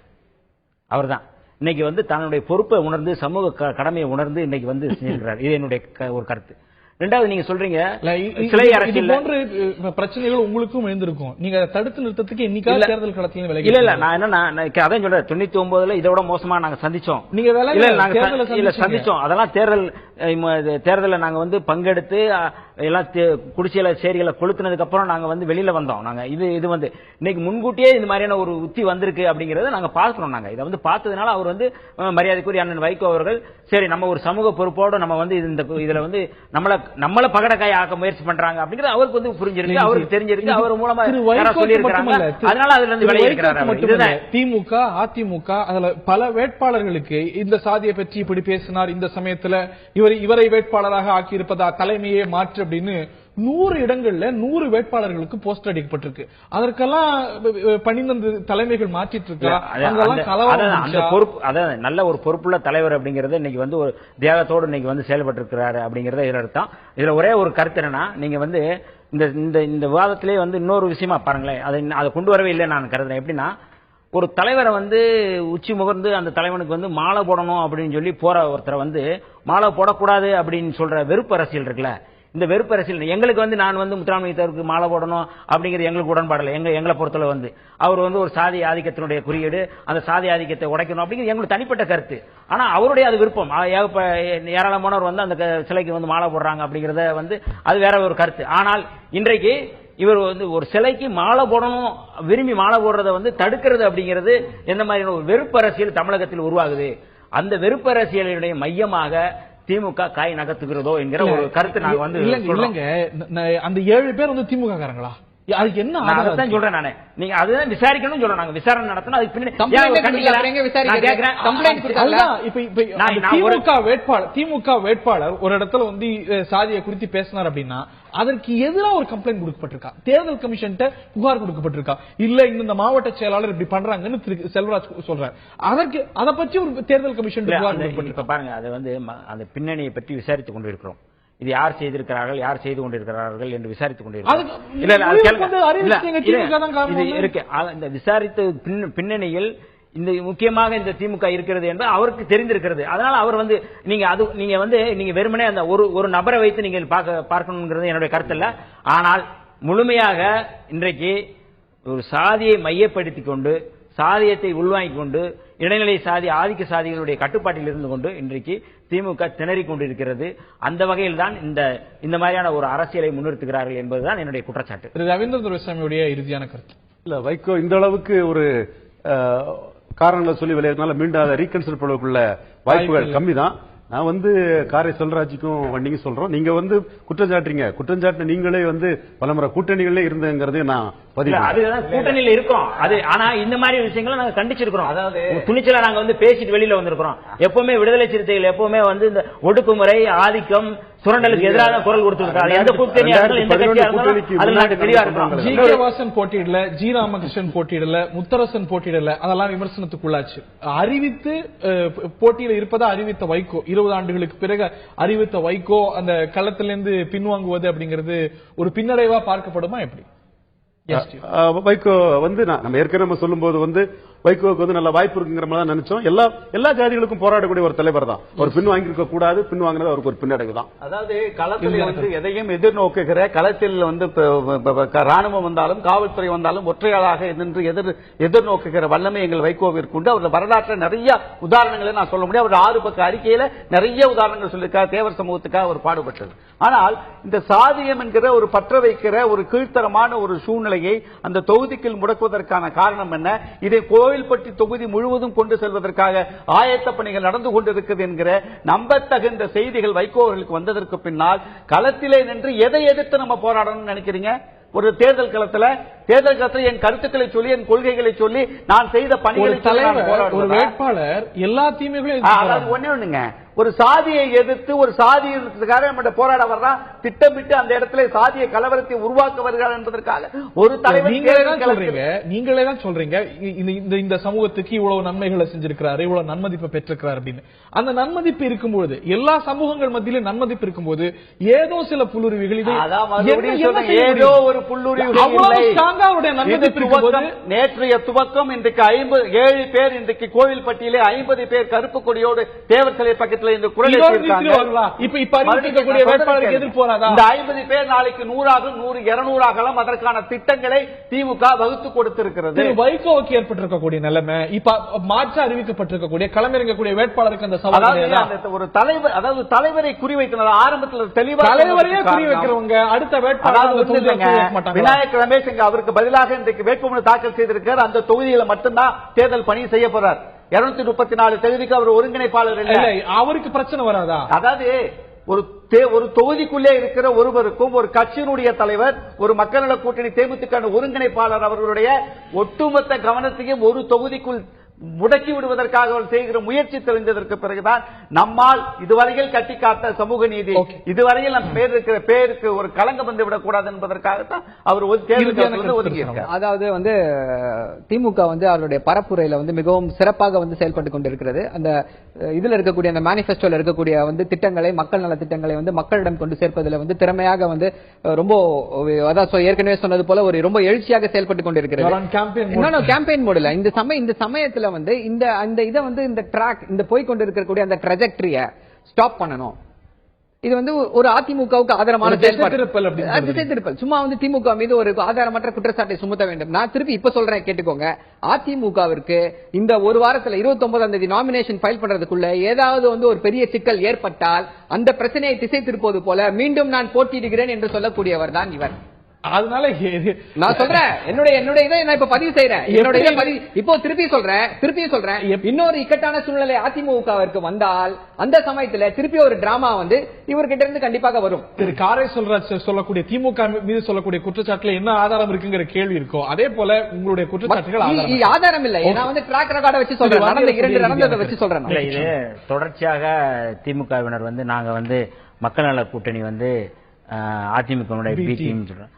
Speaker 5: அவர் தான் இன்னைக்கு வந்து தன்னுடைய பொறுப்பை உணர்ந்து, சமூக கடமையை உணர்ந்து இன்னைக்கு வந்து செஞ்சிருக்கிறார். இது என்னுடைய ஒரு கருத்து. ரெண்டாவது, நீங்க சொல்றீங்க சிலை அரசியல் போன்ற
Speaker 1: பிரச்சனைகள் உங்களுக்கும் எழுந்திருக்கும், நீங்க தடுத்து நிறுத்தத்துக்கு இன்னைக்கு தேர்தல் களத்திலும் விலகி
Speaker 5: இல்ல. நான் என்னன்னா அதான் சொல்றேன், 99ல இதோட மோசமா நாங்க சந்திச்சோம்.
Speaker 1: நீங்க
Speaker 5: சந்திச்சோம். அதெல்லாம் தேர்தலில் நாங்க வந்து பங்கெடுத்து எல்லாம் குடிசையில சேரிகளை கொளுத்துனதுக்கு அப்புறம் நாங்க வந்து வெளியில வந்தோம். நாங்க இது வந்து இன்னைக்கு முன்கூட்டியே இந்த மாதிரியான ஒரு உத்தி வந்திருக்கு அப்படிங்கறத நாங்க பாக்குறோம். நாங்க இதை வந்து பார்த்ததுனால அவர் வந்து மரியாதைக்குரிய அண்ணன் வைகோ அவர்கள், சரி நம்ம ஒரு சமூக பொறுப்போடு நம்ம வந்து இதுல வந்து நம்மள நம்மள பகடக்காய் ஆக்க முயற்சி பண்றாங்க அப்படிங்கிறது அவருக்கு வந்து புரிஞ்சிருக்கு, அவருக்கு தெரிஞ்சிருக்கு, அவர் மூலமா சொல்லி இருக்காங்க. அதனால அதுல இருந்து விலகிருக்கிறார்.
Speaker 1: திமுக, அதிமுக அதுல பல வேட்பாளர்களுக்கு இந்த சாதியை பற்றி இப்படி பேசினார், இந்த சமயத்துல இவரை வேட்பாளராக ஆக்கி இருப்பதா, தலைமையே மாற்று அப்படின்னு 100 இடங்கள்ல 100 வேட்பாளர்களுக்கு போஸ்டர் அடிக்கப்பட்டிருக்கு. அதற்கெல்லாம் பணிந்த தலைமைகள் மாற்றிட்டு
Speaker 5: இருக்காங்க. நல்ல ஒரு பொறுப்புள்ள தலைவர் அப்படிங்கறது இன்னைக்கு வந்து ஒரு தியாகத்தோடு இன்னைக்கு வந்து செயல்பட்டு இருக்கிறாரு அப்படிங்கறத இதுல அர்த்தம். இதுல ஒரே ஒரு கருத்து என்னன்னா, நீங்க வந்து இந்த விவாதத்திலே வந்து இன்னொரு விஷயமா பாருங்களேன், அதை கொண்டு வரவே இல்லை நான் கருதுறேன். எப்படின்னா, ஒரு தலைவரை வந்து உச்சி முகர்ந்து அந்த தலைவனுக்கு வந்து மாலை போடணும் அப்படின்னு சொல்லி போற ஒருத்தரை வந்து மாலை போடக்கூடாது அப்படின்னு சொல்ற வெறுப்பு அரசியல் இருக்குல்ல, இந்த வெறுப்பு அரசியல் எங்களுக்கு வந்து நான் வந்து முத்துராமலிங்கத்தவருக்கு மாலை போடணும் அப்படிங்கிறது எங்களுக்கு உடன்பாடல. எங்களை பொறுத்தவரை வந்து அவர் வந்து ஒரு சாதி ஆதிக்கத்தினுடைய குறியீடு, அந்த சாதி ஆதிக்கத்தை உடைக்கணும் அப்படிங்கிறது எங்களுக்கு தனிப்பட்ட கருத்து. ஆனா அவருடைய அது விருப்பம். ஏராளமானவர் வந்து அந்த சிலைக்கு வந்து மாலை போடுறாங்க அப்படிங்கறத வந்து அது வேற ஒரு கருத்து. ஆனால் இன்றைக்கு இவர் வந்து ஒரு சிலைக்கு மாலை போடணும், விரும்பி மாலை போடுறத வந்து தடுக்கிறது அப்படிங்கிறது எந்த மாதிரியான ஒரு வெறுப்பு அரசியல் தமிழகத்தில் உருவாகுது. அந்த வெறுப்பு அரசியலுடைய மையமாக திமுக காய் நகர்த்துகிறதோ என்கிற ஒரு கருத்து நாங்க வந்து
Speaker 1: இல்லங்க. அந்த 7 பேர் வந்து திமுக காரங்களா? அதுக்கு என்ன
Speaker 5: அதான் சொல்றேன் நானு. நீங்க அதுதான் விசாரிக்கணும் சொல்றேன். நாங்க விசாரணை நடத்தணும். அதுக்கு
Speaker 1: திமுக வேட்பாளர் ஒரு இடத்துல வந்து சாதியை குறித்து பேசினார் அப்படின்னா அதற்கு எதிராக ஒரு கம்ப்ளைண்ட் கொடுக்கப்பட்டிருக்கா, தேர்தல் கமிஷன் புகார் கொடுக்கப்பட்டிருக்கா, இல்ல இந்த மாவட்ட செயலாளர் இப்படி பண்றாங்கன்னு திரு செல்வராஜ் சொல்றாரு. அதற்கு அதை பற்றி ஒரு தேர்தல் கமிஷன் புகார் கொடுக்கப்பட்டிருக்கா.
Speaker 5: பாருங்க, அது வந்து அந்த பின்னணியை பற்றி விசாரித்துக் கொண்டிருக்கிறோம். இது யார் செய்திருக்கிறார்கள், யார் செய்து கொண்டிருக்கிறார்கள் என்று விசாரித்துக் கொண்டிருக்கிறோம். இந்த விசாரித்த பின்னணியில் இந்த முக்கியமாக இந்த திமுக இருக்கிறது என்று அவருக்கு தெரிந்திருக்கிறது. அதனால அவர் வந்து நீங்க வெறுமனே அந்த ஒரு நபரை வைத்து நீங்கள் பார்க்கணுங்கிறது என்னுடைய கருத்து இல்ல. ஆனால் முழுமையாக இன்றைக்கு ஒரு சாதியை மையப்படுத்திக் கொண்டு, சாதியத்தை உள்வாங்கிக் கொண்டு, இடைநிலை சாதி ஆதிக்க சாதிகளுடைய கட்டுப்பாட்டில் இருந்து கொண்டு இன்றைக்கு திமுக திணறிக் கொண்டிருக்கிறது. அந்த வகையில் தான் இந்த மாதிரியான ஒரு அரசியலை முன்னிறுத்துகிறார்கள் என்பதுதான் என்னுடைய குற்றச்சாட்டு.
Speaker 1: ரவீந்திர துரைசாமியுடைய இறுதியான கருத்து.
Speaker 4: இல்ல, வைகோ இந்த அளவுக்கு ஒரு காரணங்களை சொல்லி விளையாடுறதுனால மீண்டும் அதை ரீகன்சிடர் பண்ணுவதற்குள்ள வாய்ப்புகள் கம்மி தான். நான் வந்து காரை செல்வராஜுக்கும் வண்டிங்க சொல்றோம், நீங்க வந்து குற்றஞ்சாட்டு நீங்களே வந்து பலமுறை கூட்டணிகளே இருந்தங்கிறது நான்
Speaker 5: கூட்டணியில இருக்கோம். அது ஆனா இந்த மாதிரி விஷயங்களை நாங்க கண்டிச்சிருக்கிறோம். அதாவது துணிச்சலா நாங்க வந்து பேசிட்டு வெளியில வந்திருக்கிறோம். எப்பவுமே விடுதலை சிறுத்தைகள் எப்பவுமே வந்து இந்த ஒடுக்குமுறை, ஆதிக்கம், சுரண்டலுக்கு எதிராக குரல் கொடுத்திருக்காங்க. எந்த கூட்டணியாளர்கள் எந்த கட்சியா இருந்தாலும் அதுல நாங்க தெளிவா இருக்கிறோம்.
Speaker 1: ஜி.கே. வாசன் போட்டியிடல, ஜி. ராமகிருஷ்ணன் போட்டியிடல, முத்தரசன் போட்டியிடல, அதெல்லாம் விமர்சனத்துக்குள்ளாச்சு. அறிவித்து போட்டியில இருப்பதா அறிவித்த வைகோ, 20 ஆண்டுகளுக்கு பிறகு அறிவித்த வைகோ அந்த களத்திலிருந்து பின்வாங்குவது அப்படிங்கிறது ஒரு பின்னடைவா பார்க்கப்படுமா எப்படி?
Speaker 4: வைகோ வந்து நம்ம ஏற்கனவே சொல்லும் போது வந்து வைகோவுக்கு வந்து நல்ல வாய்ப்பு இருக்குங்கிற மாதிரி நினைச்சோம். எல்லா ஜாதிகளுக்கும் போராடக்கூடிய ஒரு தலைவர் தான். ஒரு பின் வாங்கியிருக்க கூடாது, பின் வாங்கினது அவருக்கு ஒரு பின்னடைவு தான்.
Speaker 2: அதாவது களத்தில் வந்து எதையும் எதிர்நோக்குகிற, களத்தில் வந்து ராணுவம் வந்தாலும் காவல்துறை வந்தாலும் ஒற்றையாளாக நின்று எதிர்நோக்குகிற வல்லமை எங்கள் வைகோவிற்கு உண்டு. அவருடைய வரலாற்று நிறைய உதாரணங்களை நான் சொல்ல முடியும். அவர் 6 பக்க அறிக்கையில நிறைய உதாரணங்கள் சொல்லியிருக்கார். தேவர் சமூகத்துக்காக அவர் பாடுபட்டது. ஆனால் இந்த சாதியம் என்கிற ஒரு பற்ற வைக்கிற ஒரு கீழ்த்தரமான ஒரு சூழ்நிலையை அந்த தொகுதிக்குள் முடக்குவதற்கான காரணம் என்ன? இதை கோவில்பட்டி தொகுதி முழுவதும் கொண்டு செல்வதற்காக ஆயத்த பணிகள் நடந்து கொண்டிருக்கிறது என்கிற நம்பத்தகுந்த செய்திகள் வைகோவர்களுக்கு வந்ததற்கு பின்னால் களத்திலே நின்று எதை எதிர்த்து நம்ம போராடணும்னு நினைக்கிறீங்க? ஒரு தேர்தல் களத்தில் என் கருத்துக்களை சொல்லி, என் கொள்கைகளை சொல்லி, நான் செய்த பணிகளை
Speaker 1: ஒரு வேட்பாளர் எல்லா தீமைகளையும்
Speaker 2: ஒண்ணுங்க, ஒரு சாதியை எதிர்த்து ஒரு சாதிக்காக போராட வர்றா, திட்டமிட்டு அந்த இடத்துல சாதிய கலவரத்தை உருவாக்க வருகிறார் என்பதற்காக ஒரு தலைவர்.
Speaker 1: நீங்களே தான் சொல்றீங்க இந்த சமூகத்துக்கு இவ்வளவு நன்மைகளை செஞ்சிருக்கிறாரு, இவ்வளவு நன்மதிப்பை பெற்றிருக்கிறார் அப்படின்னு. அந்த நன்மதிப்பு இருக்கும்போது, எல்லா சமூகங்கள் மத்தியிலும் நன்மதிப்பு இருக்கும்போது ஏதோ சில புல்லுருவிகள்,
Speaker 2: ஏதோ ஒரு புல்லுருவி நேற்றைய துவக்கம். இன்றைக்கு 7 பேர் இன்றைக்கு கோவில்பட்டியிலே 50 பேர் கருப்பு கொடியோடு தேவர் சிலை பக்கத்தில் இந்த குரல் இந்த 50 பேர் நாளைக்கு 100 200 அதற்கான திட்டங்களை திமுக வகுத்து கொடுத்திருக்கிறது.
Speaker 1: வைகோவுக்கு ஏற்பட்டிருக்கக்கூடிய நிலைமை இப்ப மாற்ற அறிவிக்கப்பட்டிருக்கக்கூடிய களமிறங்கக்கூடிய வேட்பாளருக்கு அந்த சவால்
Speaker 2: ஒரு தலைவர், அதாவது தலைவரை குறிவைக்கிறது ஆரம்பத்தில் தெளிவாக
Speaker 1: தலைவரையே குறிவைக்கிறவங்க அடுத்த வேட்பாளர்
Speaker 2: விநாயக் ரமேஷ் அவருக்கு பதிலாக இன்றைக்கு வேட்புமனு தாக்கல் செய்திருக்கிறார். அந்த தொகுதியில் மட்டும்தான் தேர்தல் பணி செய்ய போறார். 234 தொகுதிக்கு அவர் ஒருங்கிணைப்பாளர் இல்லை.
Speaker 1: அவருக்கு பிரச்சனை வராதா?
Speaker 2: அதாவது ஒரு தொகுதிக்குள்ளே இருக்கிற ஒருவருக்கும் ஒரு கட்சியினுடைய தலைவர், ஒரு மக்கள் நல கூட்டணி தேமுதிக ஒருங்கிணைப்பாளர் அவர்களுடைய ஒட்டுமொத்த கவனத்தையும் ஒரு தொகுதிக்குள் முடக்கி விடுவதற்காக செய்கிற முயற்சி தெரிந்ததற்கு பிறகுதான் நம்மால் இதுவரையில் கட்டி காத்த சமூக நீதி, இதுவரையில் நம் பேருக்கு ஒரு களங்கம் வந்து விடக்கூடாது என்பதற்காகத்தான் அவர் ஒதுங்கியிருக்கார்.
Speaker 3: அதாவது வந்து திமுக வந்து அவருடைய பரப்புரையில வந்து மிகவும் சிறப்பாக வந்து செயல்பட்டு கொண்டிருக்கிறது. அந்த இதுல இருக்கக்கூடிய அந்த மேனிபெஸ்டோல இருக்கக்கூடிய வந்து திட்டங்களை, மக்கள் நல திட்டங்களை வந்து மக்களிடம் கொண்டு சேர்ப்பதில் வந்து திறமையாக வந்து ரொம்ப, அதான் ஏற்கனவே சொன்னது போல ஒரு ரொம்ப எழுச்சியாக செயல்பட்டு கொண்டிருக்கிறது. கேம்பெயின் மோட்ல இந்த சமயத்துல வந்து இந்த இதை வந்து இந்த ட்ராக், இந்த போய் கொண்டிருக்கக்கூடிய அந்த ட்ராஜெக்டரிய ஸ்டாப் பண்ணணும். இது வந்து ஒரு அதிமுகவுக்கு ஆதரமான திசை சும்மா வந்து திமுக மீது ஒரு ஆதாரமற்ற குற்றச்சாட்டை சுமத்த வேண்டும். நான் திருப்பி இப்ப சொல்றேன், கேட்டுக்கோங்க. அதிமுகவிற்கு இந்த ஒரு வாரத்துல 29ஆம் தேதி நாமினேஷன் ஃபைல் பண்றதுக்குள்ள ஏதாவது வந்து ஒரு பெரிய சிக்கல் ஏற்பட்டால் அந்த பிரச்சனையை திசை திருப்பது போல மீண்டும் நான் போட்டியிடுகிறேன் என்று சொல்லக்கூடியவர் தான் இவர்.
Speaker 1: அதனால
Speaker 3: நான் சொல்றேன், என்னுடைய இதை நான் இப்ப பதிவு செய்யறேன். இப்போ திருப்பி சொல்றேன், இன்னொரு இக்கட்டான சூழ்நிலை அதிமுகவிற்கு வந்தால் அந்த சமயத்துல திருப்பி ஒரு டிராமா வந்து இவர்கிட்ட இருந்து கண்டிப்பாக வரும்.
Speaker 1: திரு காரை சொல்லக்கூடிய திமுக மீது சொல்லக்கூடிய குற்றச்சாட்டுல என்ன ஆதாரம் இருக்குங்கிற கேள்வி இருக்கும். அதே போல உங்களுடைய குற்றச்சாட்டுகள்
Speaker 3: ஆதாரம் இல்லை. நான் வந்து ட்ராக் ரெக்கார்டை வச்சு சொல்றேன், நடந்ததை வச்சு சொல்றேன்.
Speaker 5: இது தொடர்ச்சியாக திமுகவினர் வந்து நாங்க வந்து மக்கள் நல கூட்டணி வந்து அதிமுக பி டீம் சொல்றோம்.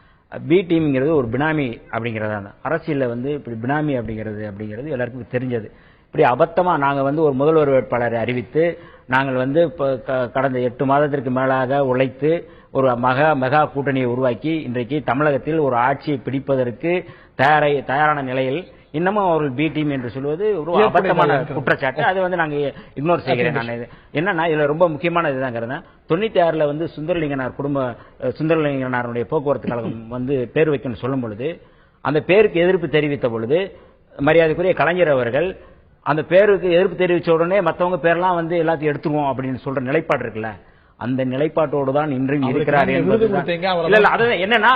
Speaker 5: பி டீம்ங்கிறது ஒரு பினாமி அப்படிங்கறது, அரசியல்ல வந்து இப்படி பினாமி அப்படிங்கிறது எல்லாருக்கும் தெரிஞ்சது. இப்படி அபத்தமா நாங்க வந்து ஒரு முதல்வர் வேட்பாளரை அறிவித்து நாங்கள் வந்து கடந்த 8 மாதத்திற்கு மேலாக உழைத்து ஒரு மெகா கூட்டணியை உருவாக்கி இன்றைக்கு தமிழகத்தில் ஒரு ஆட்சியை பிடிப்பதற்கு தயாரான நிலையில் இன்னமும் அவர்கள் பி டீம் என்று சொல்வது ஒரு அபத்தமான குற்றச்சாட்டு. அது வந்து நாங்க இக்னோர் செய்கிறேன். நான் என்னன்னா இதுல ரொம்ப முக்கியமான இதுதான். 96 வந்து சுந்தரலிங்கனாருடைய போக்குவரத்து கழகம் வந்து பேர் வைக்கணும்னு சொல்லும் பொழுது அந்த பேருக்கு எதிர்ப்பு தெரிவித்த பொழுது மரியாதைக்குரிய கலைஞர் அவர்கள் அந்த பேருக்கு எதிர்ப்பு தெரிவிச்ச உடனே மற்றவங்க பேரெல்லாம் வந்து எல்லாத்தையும் எடுத்துருவோம் அப்படின்னு சொல்ற நிலைப்பாடு இருக்குல்ல, அந்த நிலைப்பாட்டோடு தான் இன்றும் இருக்கிறார் என்பது. என்னன்னா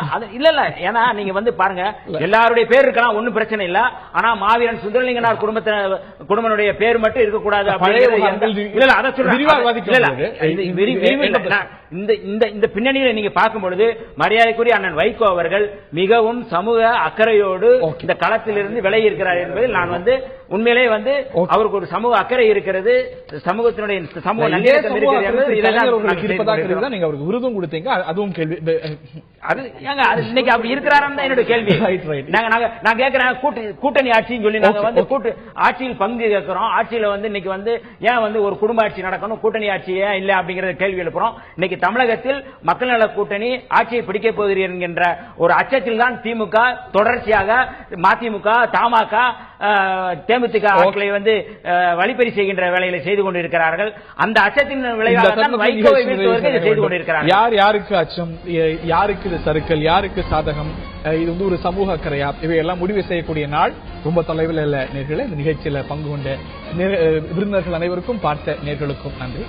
Speaker 5: ஏன்னா நீங்க வந்து பாருங்க, எல்லாருடைய பேர் இருக்கலாம், ஒன்னும் பிரச்சனை இல்ல. ஆனா மாவீரன் சுந்தரலிங்கனார் குடும்பத்தினுடைய பேர் மட்டும் இருக்கக்கூடாது. இந்த பின்னணியில நீங்க பார்க்கும் பொழுது மரியாதைக்குரிய அண்ணன் வைகோ அவர்கள் மிகவும் சமூக அக்கறையோடு இந்த களத்திலிருந்து விலகி இருக்கிறார் என்பதில் நான் வந்து உண்மையிலே வந்து அவருக்கு ஒரு சமூக அக்கறை இருக்கிறது, சமூகத்தினுடைய சமூக நல்லிணக்கம் இருக்கிறது.
Speaker 1: நீங்க அவருக்கு விருதும் கொடுத்தீங்க, அதுவும் கேள்வி.
Speaker 5: அது இன்னைக்கு அப்படி இருக்கிறாரான்னு என்னோட கேள்வி. நான் கேட்கிறேன், கூட்டணி ஆட்சின்னு சொல்லி நாங்க வந்து ஆட்சியில் பங்கு கேட்கிறோம். ஆட்சியில வந்து இன்னைக்கு வந்து ஏன் வந்து ஒரு குடும்ப ஆட்சி நடக்கணும், கூட்டணி ஆட்சி ஏன் இல்ல அப்படிங்கறத கேள்வி எழுப்புறோம். இன்னைக்கு தமிழகத்தில் மக்கள் நல கூட்டணி ஆட்சியை பிடிக்க போகிறீர்கள் என்கின்ற ஒரு அச்சத்தில் தான் திமுக தொடர்ச்சியாக மதிமுக, தமாக, தேமுதிக ஆட்களை வந்து வழிப்பறி செய்கின்ற வேலைகளை செய்து கொண்டிருக்கிறார்கள். அந்த அச்சத்தின் விளைவாக தான் வைகோவை வீழ்த்துவதற்கு செய்து கொண்டிருக்கிறார்கள்.
Speaker 1: யாருக்கு அச்சம், யாருக்கு இது சறுக்கல், யாருக்கு சாதகம், இது வந்து ஒரு சமூக அக்கறையா, இவையெல்லாம் முடிவு செய்யக்கூடிய நாள் ரொம்ப தொலைவில் இல்ல. நேர்களே, இந்த நிகழ்ச்சியில பங்கு கொண்ட விருந்தினர்கள் அனைவருக்கும், பார்த்த நேர்களுக்கும் நன்றி.